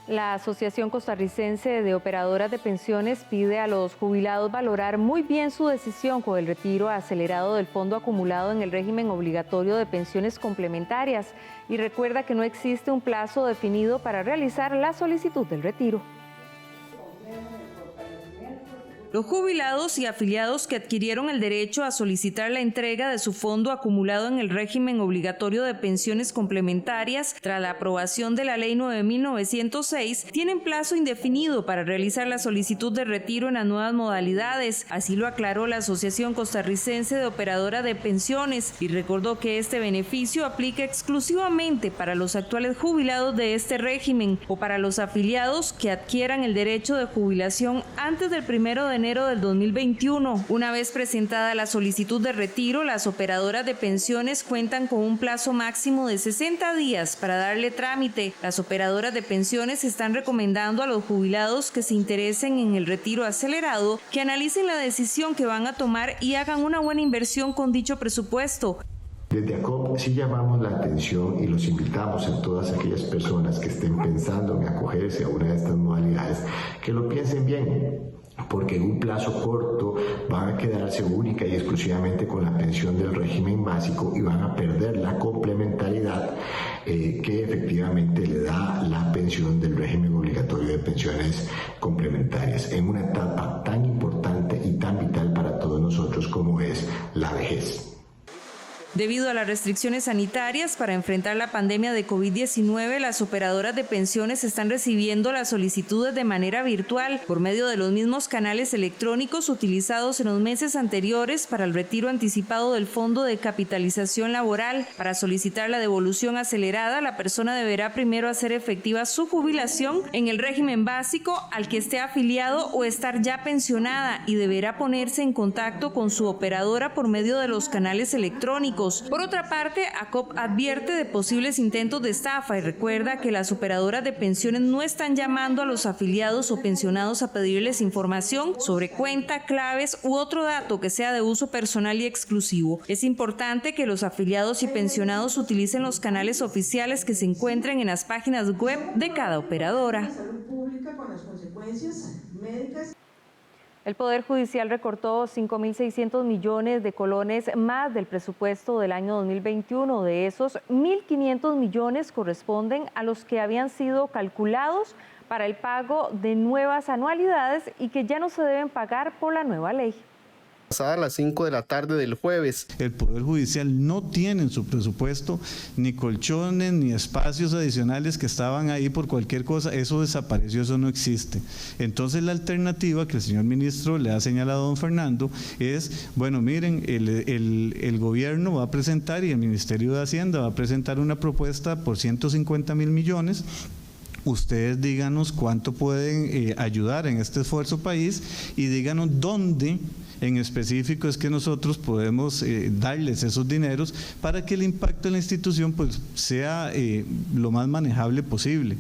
La Asociación Costarricense de Operadoras de Pensiones pide a los jubilados valorar muy bien su decisión con el retiro acelerado del fondo acumulado en el régimen obligatorio de pensiones complementarias y recuerda que no existe un plazo definido para realizar la solicitud del retiro. Los jubilados y afiliados que adquirieron el derecho a solicitar la entrega de su fondo acumulado en el régimen obligatorio de pensiones complementarias tras la aprobación de la Ley 9.906 tienen plazo indefinido para realizar la solicitud de retiro en las nuevas modalidades. Así lo aclaró la Asociación Costarricense de Operadoras de Pensiones y recordó que este beneficio aplica exclusivamente para los actuales jubilados de este régimen o para los afiliados que adquieran el derecho de jubilación antes del 1 de enero del 2021. Una vez presentada la solicitud de retiro, las operadoras de pensiones cuentan con un plazo máximo de 60 días para darle trámite. Las operadoras de pensiones están recomendando a los jubilados que se interesen en el retiro acelerado que analicen la decisión que van a tomar y hagan una buena inversión con dicho presupuesto. Desde ACOP sí llamamos la atención y los invitamos a todas aquellas personas que estén pensando en acogerse a una de estas modalidades que lo piensen bien, porque en un plazo corto van a quedarse única y exclusivamente con la pensión del régimen básico y van a perder la complementariedad que efectivamente le da la pensión del régimen obligatorio de pensiones complementarias en una etapa tan importante y tan vital para todos nosotros como es la vejez. Debido a las restricciones sanitarias para enfrentar la pandemia de COVID-19, las operadoras de pensiones están recibiendo las solicitudes de manera virtual por medio de los mismos canales electrónicos utilizados en los meses anteriores para el retiro anticipado del Fondo de Capitalización Laboral. Para solicitar la devolución acelerada, la persona deberá primero hacer efectiva su jubilación en el régimen básico al que esté afiliado o estar ya pensionada y deberá ponerse en contacto con su operadora por medio de los canales electrónicos. Por otra parte, ACOP advierte de posibles intentos de estafa y recuerda que las operadoras de pensiones no están llamando a los afiliados o pensionados a pedirles información sobre cuenta, claves u otro dato que sea de uso personal y exclusivo. Es importante que los afiliados y pensionados utilicen los canales oficiales que se encuentran en las páginas web de cada operadora. El Poder Judicial recortó 5.600 millones de colones más del presupuesto del año 2021. De esos, 1.500 millones corresponden a los que habían sido calculados para el pago de nuevas anualidades y que ya no se deben pagar por la nueva ley. A las 5 de la tarde del jueves. El Poder Judicial no tiene en su presupuesto ni colchones ni espacios adicionales que estaban ahí por cualquier cosa. Eso desapareció, eso no existe. Entonces la alternativa que el señor ministro le ha señalado a don Fernando es, bueno, miren, el gobierno va a presentar y el Ministerio de Hacienda va a presentar una propuesta por 150.000 millones. Ustedes díganos cuánto pueden ayudar en este esfuerzo país y díganos dónde en específico es que nosotros podemos darles esos dineros para que el impacto de la institución pues sea lo más manejable posible.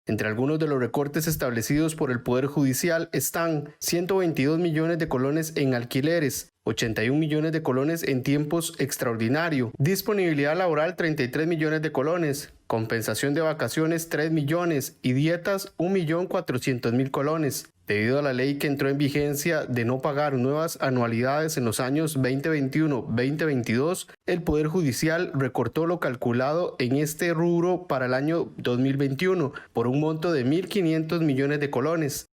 Entre algunos de los recortes establecidos por el Poder Judicial están 122 millones de colones en alquileres, 81 millones de colones en tiempos extraordinario, disponibilidad laboral 33 millones de colones, compensación de vacaciones 3 millones y dietas 1.400.000 colones. Debido a la ley que entró en vigencia de no pagar nuevas anualidades en los años 2021-2022, el Poder Judicial recortó lo calculado en este rubro para el año 2021 por un monto de 1.500 millones de colones.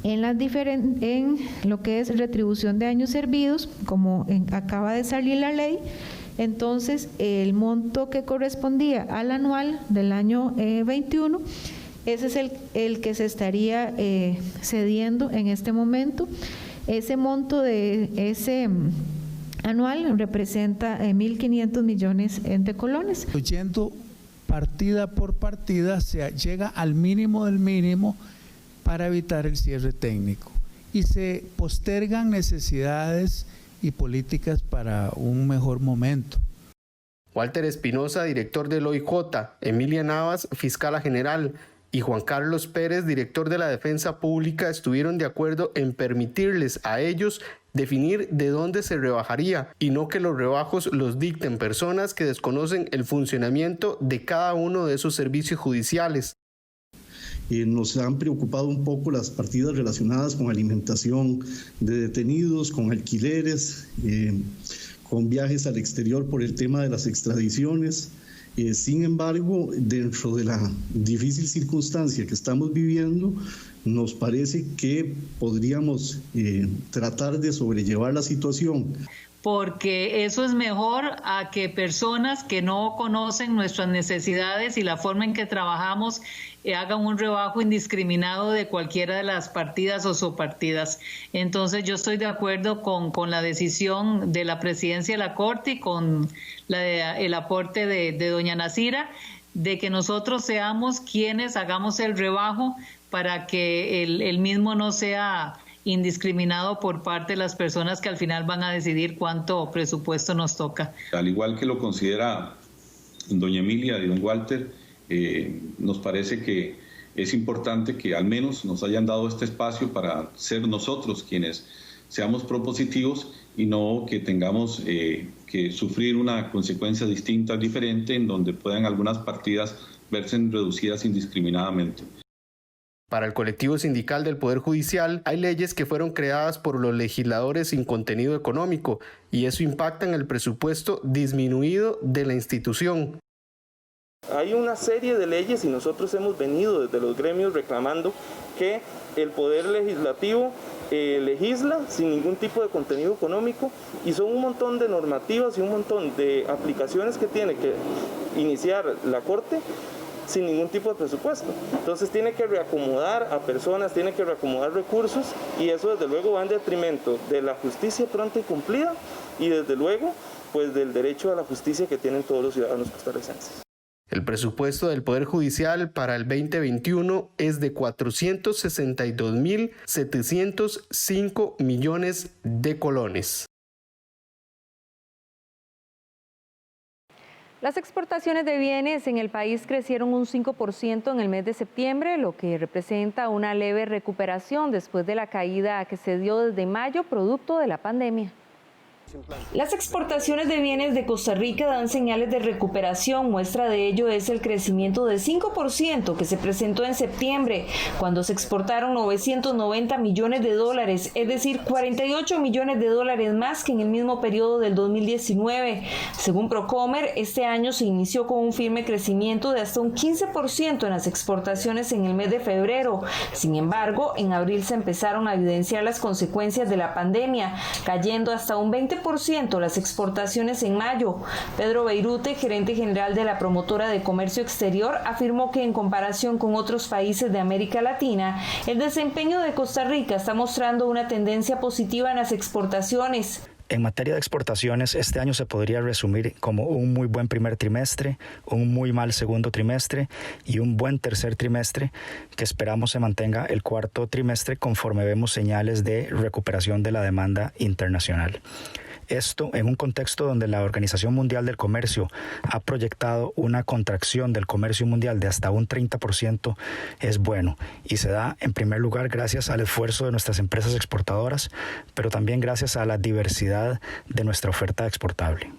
En lo que es retribución de años servidos, como acaba de salir la ley, entonces el monto que correspondía al anual del año 21, ese es el que se estaría cediendo en este momento. Ese monto de ese anual representa 1.500 millones de colones. Yendo partida por partida, se llega al mínimo del mínimo para evitar el cierre técnico y se postergan necesidades y políticas para un mejor momento. Walter Espinosa, director del OIJ, Emilia Navas, fiscala general, y Juan Carlos Pérez, director de la Defensa Pública, estuvieron de acuerdo en permitirles a ellos definir de dónde se rebajaría y no que los rebajos los dicten personas que desconocen el funcionamiento de cada uno de esos servicios judiciales. Nos han preocupado un poco las partidas relacionadas con alimentación de detenidos, con alquileres, con viajes al exterior por el tema de las extradiciones. Sin embargo, dentro de la difícil circunstancia que estamos viviendo, nos parece que podríamos tratar de sobrellevar la situación. Porque eso es mejor a que personas que no conocen nuestras necesidades y la forma en que trabajamos hagan un rebajo indiscriminado de cualquiera de las partidas o subpartidas. Entonces yo estoy de acuerdo con la decisión de la presidencia de la Corte y con el aporte de doña Nasira, de que nosotros seamos quienes hagamos el rebajo para que el mismo no sea indiscriminado por parte de las personas que al final van a decidir cuánto presupuesto nos toca. Al igual que lo considera doña Emilia y don Walter, nos parece que es importante que al menos nos hayan dado este espacio para ser nosotros quienes seamos propositivos y no que tengamos que sufrir una consecuencia distinta, diferente, en donde puedan algunas partidas verse reducidas indiscriminadamente. Para el colectivo sindical del Poder Judicial, hay leyes que fueron creadas por los legisladores sin contenido económico y eso impacta en el presupuesto disminuido de la institución. Hay una serie de leyes y nosotros hemos venido desde los gremios reclamando que el Poder Legislativo legisla sin ningún tipo de contenido económico y son un montón de normativas y un montón de aplicaciones que tiene que iniciar la Corte sin ningún tipo de presupuesto. Entonces tiene que reacomodar a personas, tiene que reacomodar recursos y eso desde luego va en detrimento de la justicia pronta y cumplida y desde luego pues del derecho a la justicia que tienen todos los ciudadanos costarricenses. El presupuesto del Poder Judicial para el 2021 es de 462.705 millones de colones. Las exportaciones de bienes en el país crecieron un 5% en el mes de septiembre, lo que representa una leve recuperación después de la caída que se dio desde mayo producto de la pandemia. Las exportaciones de bienes de Costa Rica dan señales de recuperación. Muestra de ello es el crecimiento de 5% que se presentó en septiembre, cuando se exportaron 990 millones de dólares, es decir, 48 millones de dólares más que en el mismo periodo del 2019. Según Procomer, este año se inició con un firme crecimiento de hasta un 15% en las exportaciones en el mes de febrero. Sin embargo, en abril se empezaron a evidenciar las consecuencias de la pandemia, cayendo hasta un 20% las exportaciones en mayo. Pedro Beirute, gerente general de la promotora de comercio exterior, afirmó que en comparación con otros países de América Latina, el desempeño de Costa Rica está mostrando una tendencia positiva en las exportaciones. En materia de exportaciones, este año se podría resumir como un muy buen primer trimestre, un muy mal segundo trimestre y un buen tercer trimestre que esperamos se mantenga el cuarto trimestre conforme vemos señales de recuperación de la demanda internacional. Esto en un contexto donde la Organización Mundial del Comercio ha proyectado una contracción del comercio mundial de hasta un 30% es bueno y se da en primer lugar gracias al esfuerzo de nuestras empresas exportadoras, pero también gracias a la diversidad de nuestra oferta exportable.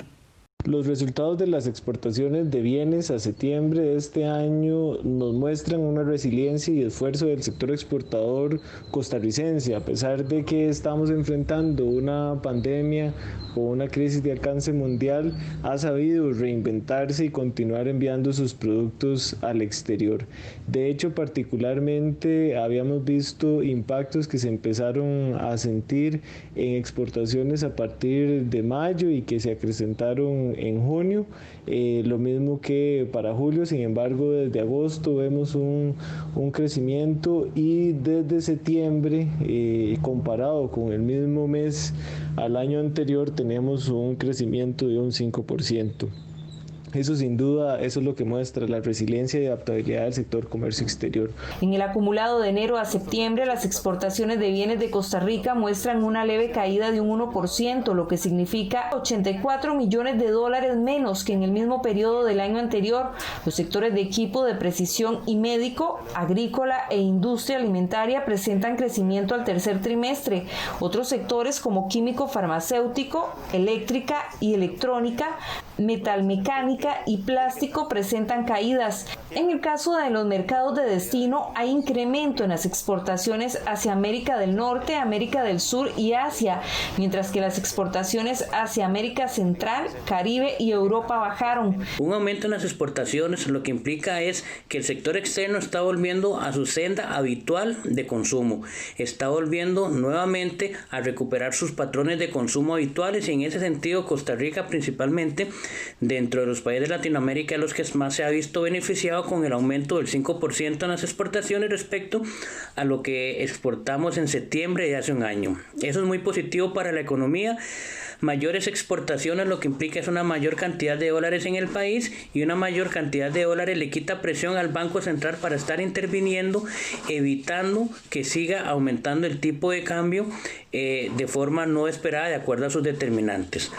Los resultados de las exportaciones de bienes a septiembre de este año nos muestran una resiliencia y esfuerzo del sector exportador costarricense, a pesar de que estamos enfrentando una pandemia o una crisis de alcance mundial, ha sabido reinventarse y continuar enviando sus productos al exterior. De hecho, particularmente habíamos visto impactos que se empezaron a sentir en exportaciones a partir de mayo y que se acrecentaron en junio, lo mismo que para julio. Sin embargo, desde agosto vemos un crecimiento y desde septiembre, comparado con el mismo mes al año anterior, tenemos un crecimiento de un 5%. Eso sin duda, eso es lo que muestra la resiliencia y adaptabilidad del sector comercio exterior. En el acumulado de enero a septiembre, las exportaciones de bienes de Costa Rica muestran una leve caída de un 1%, lo que significa 84 millones de dólares menos que en el mismo periodo del año anterior. Los sectores de equipo de precisión y médico, agrícola e industria alimentaria presentan crecimiento al tercer trimestre. Otros sectores como químico farmacéutico, eléctrica y electrónica metalmecánica y plástico presentan caídas. En el caso de los mercados de destino hay incremento en las exportaciones hacia América del Norte, América del Sur y Asia, mientras que las exportaciones hacia América Central, Caribe y Europa bajaron. Un aumento en las exportaciones lo que implica es que el sector externo está volviendo a su senda habitual de consumo, está volviendo nuevamente a recuperar sus patrones de consumo habituales, y en ese sentido Costa Rica, principalmente dentro de los países de Latinoamérica, los que más se ha visto beneficiado con el aumento del 5% en las exportaciones respecto a lo que exportamos en septiembre de hace un año. Eso es muy positivo para la economía. Mayores exportaciones lo que implica es una mayor cantidad de dólares en el país, y una mayor cantidad de dólares le quita presión al Banco Central para estar interviniendo, evitando que siga aumentando el tipo de cambio de forma no esperada de acuerdo a sus determinantes.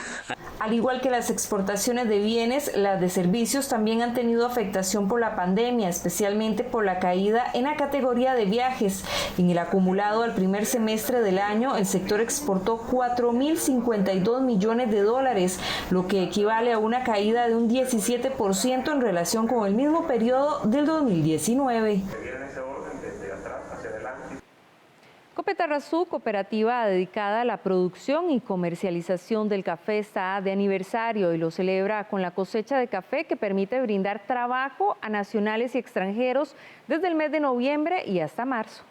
Al igual que las exportaciones de bienes, las de servicios también han tenido afectación por la pandemia, especialmente por la caída en la categoría de viajes. En el acumulado al primer semestre del año, el sector exportó 4.052 millones de dólares, lo que equivale a una caída de un 17% en relación con el mismo periodo del 2019. Copetarrazú, cooperativa dedicada a la producción y comercialización del café, está de aniversario y lo celebra con la cosecha de café que permite brindar trabajo a nacionales y extranjeros desde el mes de noviembre y hasta marzo.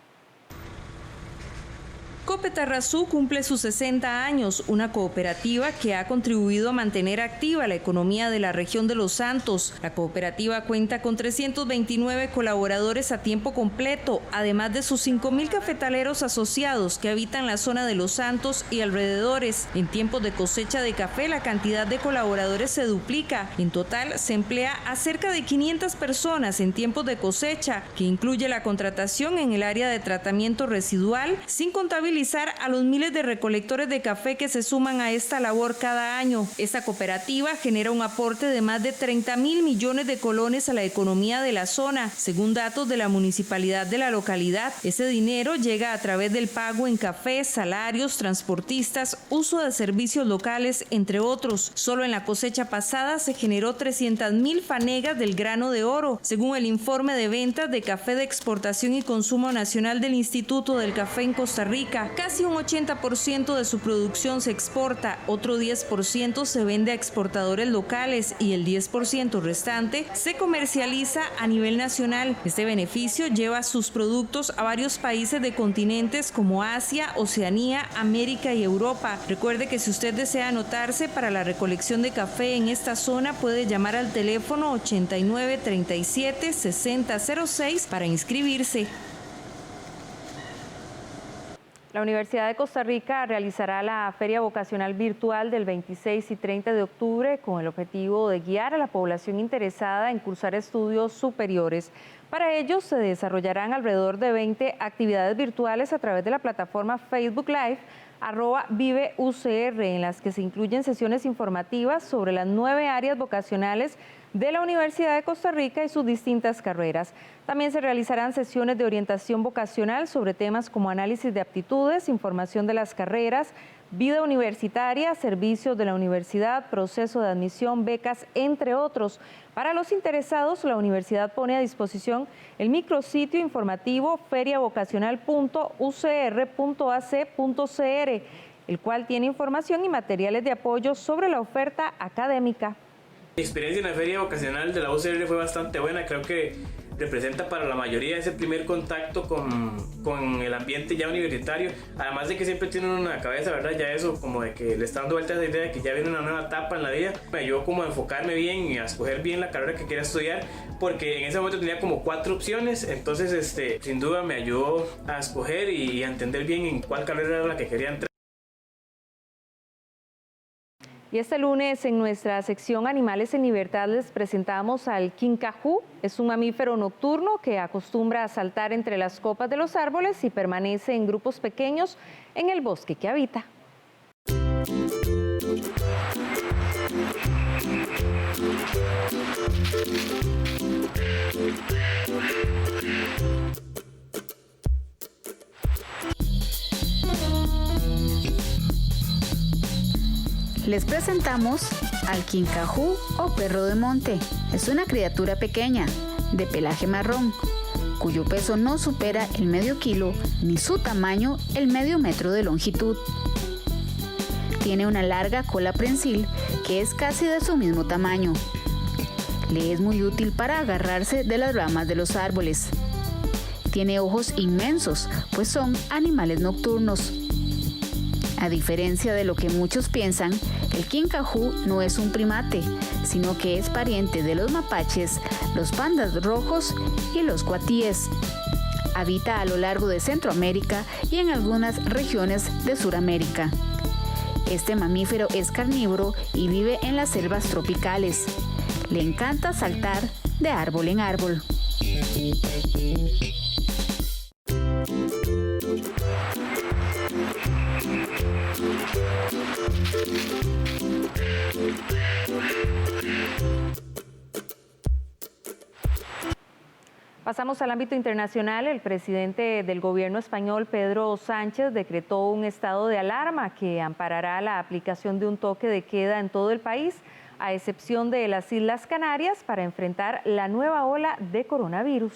Copetarrazú cumple sus 60 años, una cooperativa que ha contribuido a mantener activa la economía de la región de Los Santos. La cooperativa cuenta con 329 colaboradores a tiempo completo, además de sus 5.000 cafetaleros asociados que habitan la zona de Los Santos y alrededores. En tiempos de cosecha de café, la cantidad de colaboradores se duplica. En total, se emplea a cerca de 500 personas en tiempos de cosecha, que incluye la contratación en el área de tratamiento residual, sin contabilizar a los miles de recolectores de café que se suman a esta labor cada año. Esta cooperativa genera un aporte de más de 30.000 millones de colones a la economía de la zona. Según datos de la municipalidad de la localidad, ese dinero llega a través del pago en café, salarios, transportistas, uso de servicios locales, entre otros. Solo en la cosecha pasada se generó 300.000 fanegas del grano de oro, según el informe de ventas de café de exportación y consumo nacional del Instituto del Café en Costa Rica. Casi un 80% de su producción se exporta, otro 10% se vende a exportadores locales y el 10% restante se comercializa a nivel nacional. Este beneficio lleva sus productos a varios países de continentes como Asia, Oceanía, América y Europa. Recuerde que si usted desea anotarse para la recolección de café en esta zona, puede llamar al teléfono 8937-6006 para inscribirse. La Universidad de Costa Rica realizará la Feria Vocacional Virtual del 26 y 30 de octubre con el objetivo de guiar a la población interesada en cursar estudios superiores. Para ello se desarrollarán alrededor de 20 actividades virtuales a través de la plataforma Facebook Live @ViveUCR, en las que se incluyen sesiones informativas sobre las 9 áreas vocacionales de la Universidad de Costa Rica y sus distintas carreras. También se realizarán sesiones de orientación vocacional sobre temas como análisis de aptitudes, información de las carreras, vida universitaria, servicios de la universidad, proceso de admisión, becas, entre otros. Para los interesados, la universidad pone a disposición el micrositio informativo feriavocacional.ucr.ac.cr, el cual tiene información y materiales de apoyo sobre la oferta académica. Mi experiencia en la feria vocacional de la UCR fue bastante buena. Creo que representa para la mayoría ese primer contacto con el ambiente ya universitario, además de que siempre tienen una cabeza, ¿verdad? Ya eso, como de que le está dando vuelta a esa idea de que ya viene una nueva etapa en la vida. Me ayudó como a enfocarme bien y a escoger bien la carrera que quería estudiar, porque en ese momento tenía como 4 opciones, entonces sin duda me ayudó a escoger y a entender bien en cuál carrera era la que quería entrar. Y este lunes en nuestra sección Animales en Libertad les presentamos al quincajú. Es un mamífero nocturno que acostumbra a saltar entre las copas de los árboles y permanece en grupos pequeños en el bosque que habita. Les presentamos al quincajú o perro de monte. Es una criatura pequeña, de pelaje marrón, cuyo peso no supera el medio kilo ni su tamaño el medio metro de longitud. Tiene una larga cola prensil que es casi de su mismo tamaño. Le es muy útil para agarrarse de las ramas de los árboles. Tiene ojos inmensos, pues son animales nocturnos. A diferencia de lo que muchos piensan, el quincajú no es un primate, sino que es pariente de los mapaches, los pandas rojos y los cuatíes. Habita a lo largo de Centroamérica y en algunas regiones de Suramérica. Este mamífero es carnívoro y vive en las selvas tropicales. Le encanta saltar de árbol en árbol. Pasamos al ámbito internacional. El presidente del gobierno español, Pedro Sánchez, decretó un estado de alarma que amparará la aplicación de un toque de queda en todo el país, a excepción de las Islas Canarias, para enfrentar la nueva ola de coronavirus.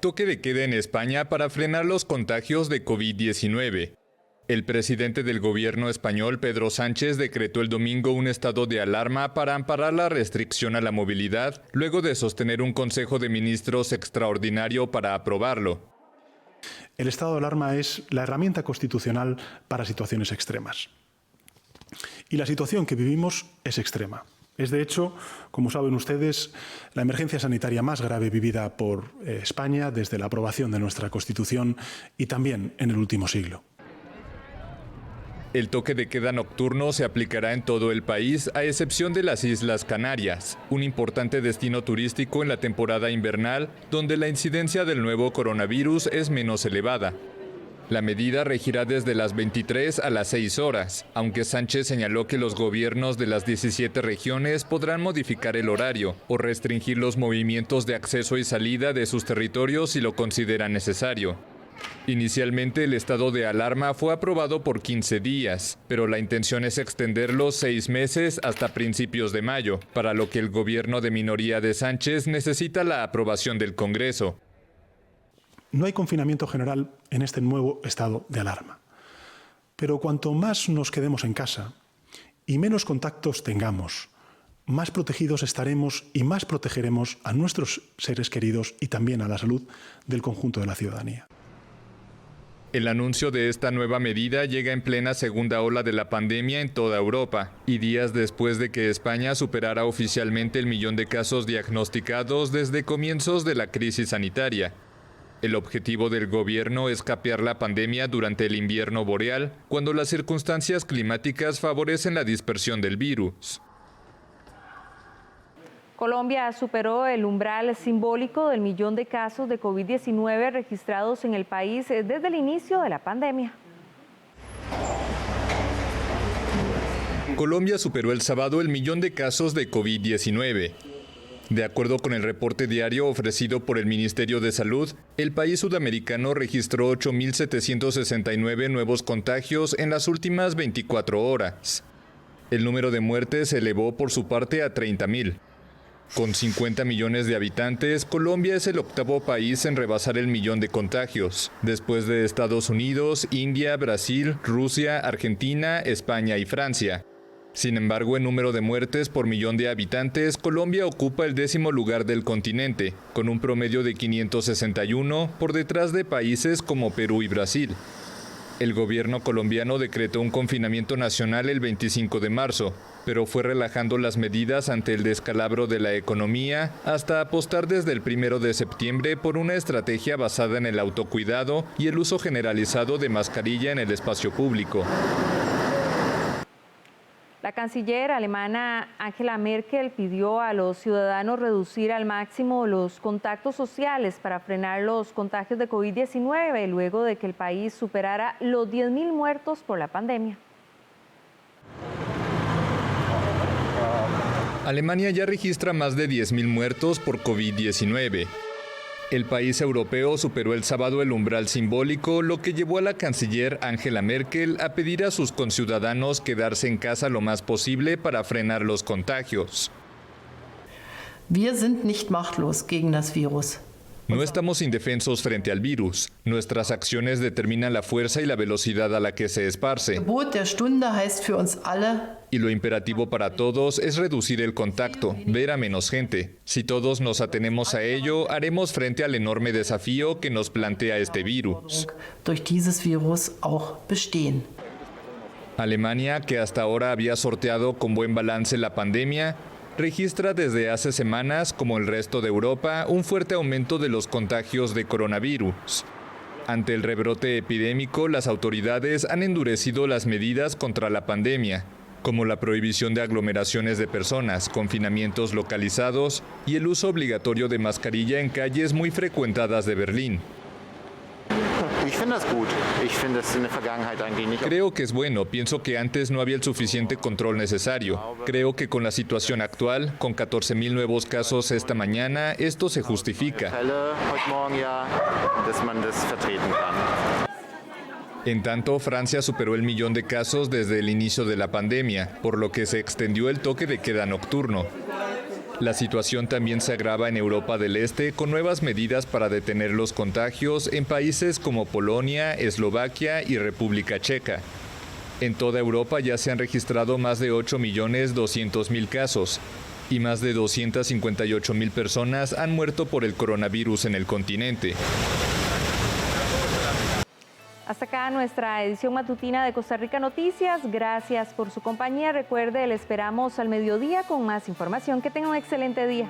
Toque de queda en España para frenar los contagios de COVID-19. El presidente del gobierno español, Pedro Sánchez, decretó el domingo un estado de alarma para amparar la restricción a la movilidad, luego de sostener un Consejo de Ministros extraordinario para aprobarlo. El estado de alarma es la herramienta constitucional para situaciones extremas. Y la situación que vivimos es extrema. Es, de hecho, como saben ustedes, la emergencia sanitaria más grave vivida por España desde la aprobación de nuestra Constitución y también en el último siglo. El toque de queda nocturno se aplicará en todo el país, a excepción de las Islas Canarias, un importante destino turístico en la temporada invernal, donde la incidencia del nuevo coronavirus es menos elevada. La medida regirá desde las 23 a las 6 horas, aunque Sánchez señaló que los gobiernos de las 17 regiones podrán modificar el horario o restringir los movimientos de acceso y salida de sus territorios si lo consideran necesario. Inicialmente el estado de alarma fue aprobado por 15 días, pero la intención es extenderlo 6 meses hasta principios de mayo, para lo que el gobierno de minoría de Sánchez necesita la aprobación del Congreso. No hay confinamiento general en este nuevo estado de alarma. Pero cuanto más nos quedemos en casa y menos contactos tengamos, más protegidos estaremos y más protegeremos a nuestros seres queridos y también a la salud del conjunto de la ciudadanía. El anuncio de esta nueva medida llega en plena segunda ola de la pandemia en toda Europa y días después de que España superara oficialmente el 1 millón de casos diagnosticados desde comienzos de la crisis sanitaria. El objetivo del gobierno es capear la pandemia durante el invierno boreal, cuando las circunstancias climáticas favorecen la dispersión del virus. Colombia superó el umbral simbólico del 1 millón de casos de COVID-19 registrados en el país desde el inicio de la pandemia. Colombia superó el sábado el 1 millón de casos de COVID-19. De acuerdo con el reporte diario ofrecido por el Ministerio de Salud, el país sudamericano registró 8.769 nuevos contagios en las últimas 24 horas. El número de muertes se elevó por su parte a 30.000. Con 50 millones de habitantes, Colombia es el octavo país en rebasar el 1 millón de contagios, después de Estados Unidos, India, Brasil, Rusia, Argentina, España y Francia. Sin embargo, en número de muertes por 1 millón de habitantes, Colombia ocupa el 10º lugar del continente, con un promedio de 561, por detrás de países como Perú y Brasil. El gobierno colombiano decretó un confinamiento nacional el 25 de marzo, pero fue relajando las medidas ante el descalabro de la economía hasta apostar desde el 1 de septiembre por una estrategia basada en el autocuidado y el uso generalizado de mascarilla en el espacio público. La canciller alemana Angela Merkel pidió a los ciudadanos reducir al máximo los contactos sociales para frenar los contagios de COVID-19 luego de que el país superara los 10.000 muertos por la pandemia. Alemania ya registra más de 10.000 muertos por COVID-19. El país europeo superó el sábado el umbral simbólico, lo que llevó a la canciller Angela Merkel a pedir a sus conciudadanos quedarse en casa lo más posible para frenar los contagios. Wir sind nicht machtlos gegen das Virus. No estamos indefensos frente al virus. Nuestras acciones determinan la fuerza y la velocidad a la que se esparce. Gebot der Stunde heißt für uns alle. Y lo imperativo para todos es reducir el contacto, ver a menos gente. Si todos nos atenemos a ello, haremos frente al enorme desafío que nos plantea este virus. Durch dieses Virus auch bestehen. Alemania, que hasta ahora había sorteado con buen balance la pandemia, registra desde hace semanas, como el resto de Europa, un fuerte aumento de los contagios de coronavirus. Ante el rebrote epidémico, las autoridades han endurecido las medidas contra la pandemia, como la prohibición de aglomeraciones de personas, confinamientos localizados y el uso obligatorio de mascarilla en calles muy frecuentadas de Berlín. Creo que es bueno. Pienso que antes no había el suficiente control necesario. Creo que con la situación actual, con 14.000 nuevos casos esta mañana, esto se justifica. En tanto, Francia superó el 1.000.000 de casos desde el inicio de la pandemia, por lo que se extendió el toque de queda nocturno. La situación también se agrava en Europa del Este con nuevas medidas para detener los contagios en países como Polonia, Eslovaquia y República Checa. En toda Europa ya se han registrado más de 8.200.000 casos y más de 258.000 personas han muerto por el coronavirus en el continente. Hasta acá nuestra edición matutina de Costa Rica Noticias. Gracias por su compañía. Recuerde, le esperamos al mediodía con más información. Que tenga un excelente día.